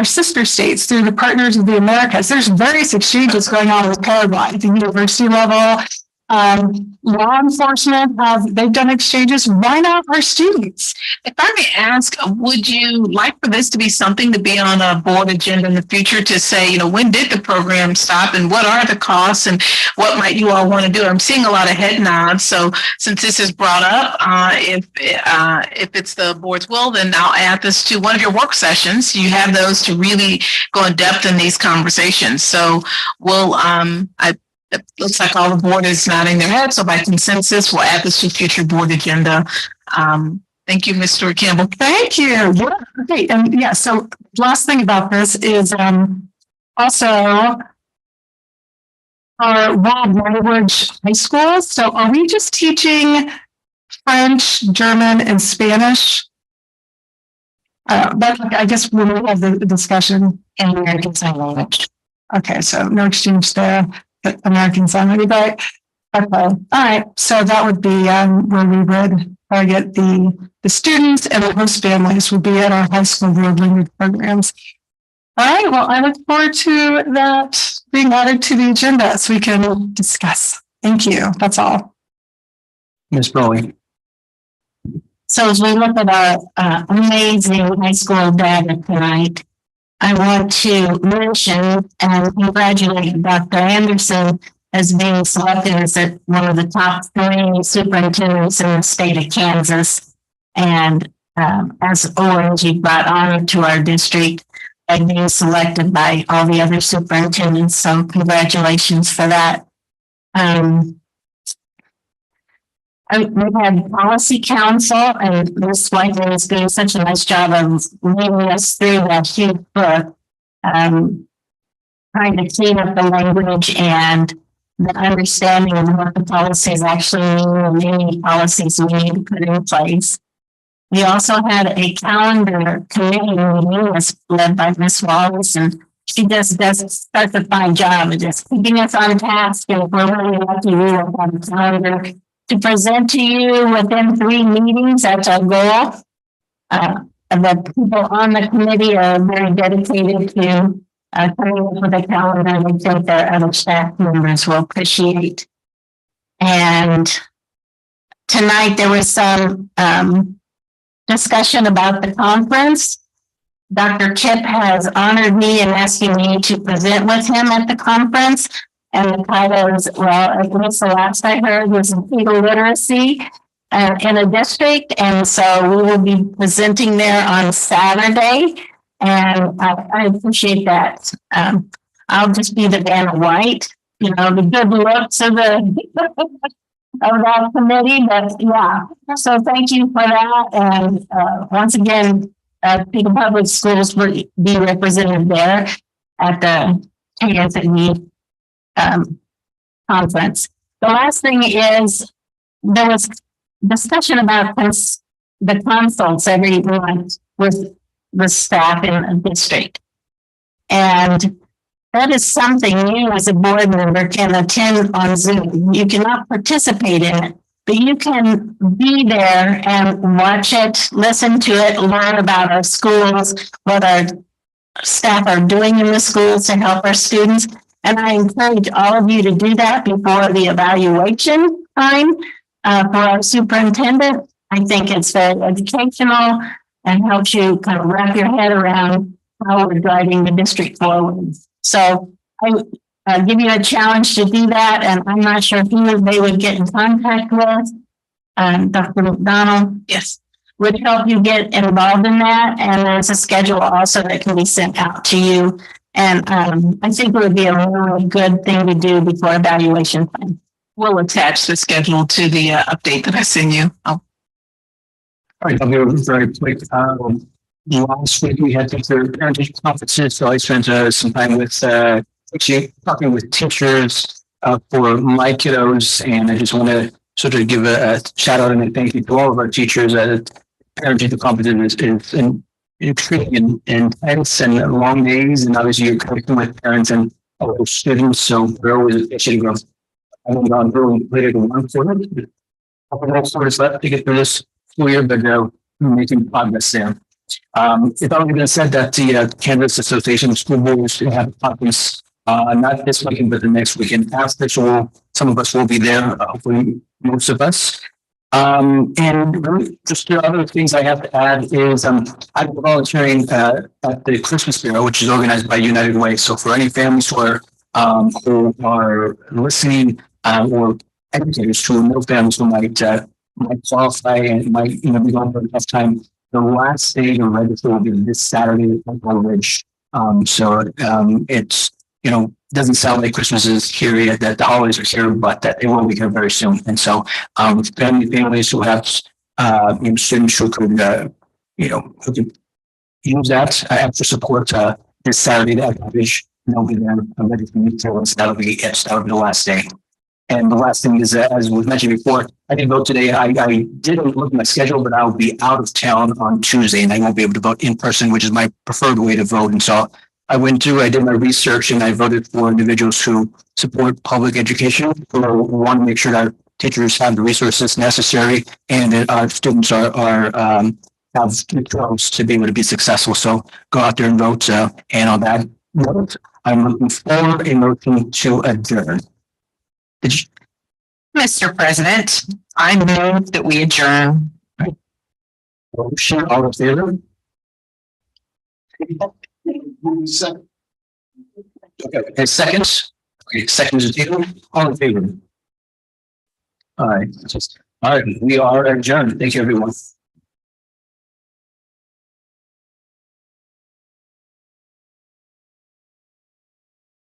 sister states through the Partners of the Americas. There's various exchanges going on with Paraguay at the university level, Law enforcement they've done exchanges. Why not our students? If I may ask, would you like for this to be something to be on a board agenda in the future to say, you know, when did the program stop and what are the costs and what might you all want to do? I'm seeing a lot of head nods. So since this is brought up, if it's the board's will, then I'll add this to one of your work sessions. You have those to really go in depth in these conversations. So it looks like all the board is nodding their head. So by consensus, we'll add this to future board agenda. Thank you, Mr. Campbell. Thank you. Yeah. Okay. And yeah, so last thing about this is also our world language high schools. So are we just teaching French, German, and Spanish? But I guess when we have the discussion And American Sign Language. Okay, so no exchange there. American Sign Language, but okay, all right. So that would be where we would target the students and the host families would be at our high school world language programs. All right. Well, I look forward to that being added to the agenda so we can discuss. Thank you. That's all. Ms. Bowie. So as we look at our amazing high school data tonight, I want to mention and congratulate Dr. Anderson as being selected as one of the top 3 superintendents in the state of Kansas. And as always, you brought honor to our district by being selected by all the other superintendents. So congratulations for that. We've had policy council, and Ms. Whiteman is doing such a nice job of leading us through that huge book, trying to clean up the language and the understanding of what the policies actually mean and any policies we need to put in place. We also had a calendar committee meeting that's led by Ms. Wallace, and she just does such a fine job of just keeping us on task, and we're really lucky we have a calendar to present to you within 3 meetings. That's our goal. The people on the committee are very dedicated to coming up with a calendar they think their other staff members will appreciate. And tonight there was some discussion about the conference. Dr. Chip has honored me in asking me to present with him at the conference. And the title is, well, at least the last I heard, was fetal literacy in a district. And so we will be presenting there on Saturday. And I appreciate that. I'll just be the Vanna White, you know, the good looks of of that committee. But yeah, so thank you for that. And once again, Pekin Public Schools will be represented there at the KSNE conference. The last thing is there was discussion about the consults every month with the staff in a district. And that is something you as a board member can attend on Zoom. You cannot participate in it, but you can be there and watch it, listen to it, learn about our schools, what our staff are doing in the schools to help our students. And I encourage all of you to do that before the evaluation time for our superintendent. I think it's very educational and helps you kind of wrap your head around how we're driving the district forward. So I give you a challenge to do that. And I'm not sure who they would get in contact with. Dr. McDonald, yes, would help you get involved in that. And there's a schedule also that can be sent out to you. And I think it would be a really good thing to do before evaluation time. We'll attach the schedule to the update that I send you. All right, I'll be very quick. Last week we had the parent-teacher conferences, so I spent some time with talking with teachers for my kiddos, and I just want to sort of give a shout out and a thank you to all of our teachers. Parent-teacher conferences is extremely intense and long days, and obviously you're connecting with parents and other students, so we're always appreciative of having gone through later than one for it. Couple more quarters left to get through this school year, but we're making progress there. It's already been said that the Kansas Association of School Boards have a conference not this weekend, but the next weekend after. So some of us will be there, hopefully most of us. And really just the other things I have to add is, I'm volunteering, at the Christmas Bureau, which is organized by United Way. So for any families who are listening, or educators who know families who might qualify and might, be going through a tough time, the last day to register will be this Saturday at Oak Ridge. It's, doesn't sound like Christmas is here yet, that the holidays are here, but that they will be here very soon. And so, families who have, students who could, who could use that extra support, this Saturday at Oak Ridge, they'll be there ready to meet. So that'll be it. That'll be the last day. And the last thing is, as was mentioned before, I didn't vote today. I didn't look at my schedule, but I'll be out of town on Tuesday and I won't be able to vote in person, which is my preferred way to vote. And so I did my research and I voted for individuals who support public education, who want to make sure that teachers have the resources necessary and that our students have tools to be able to be successful. So go out there and vote. And on that note, I'm looking for a motion to adjourn. Mr. President, I move that we adjourn. Motion, all in favor? Okay, and seconds? Okay, seconds is taken. All in favor? All right, we are adjourned. Thank you, everyone.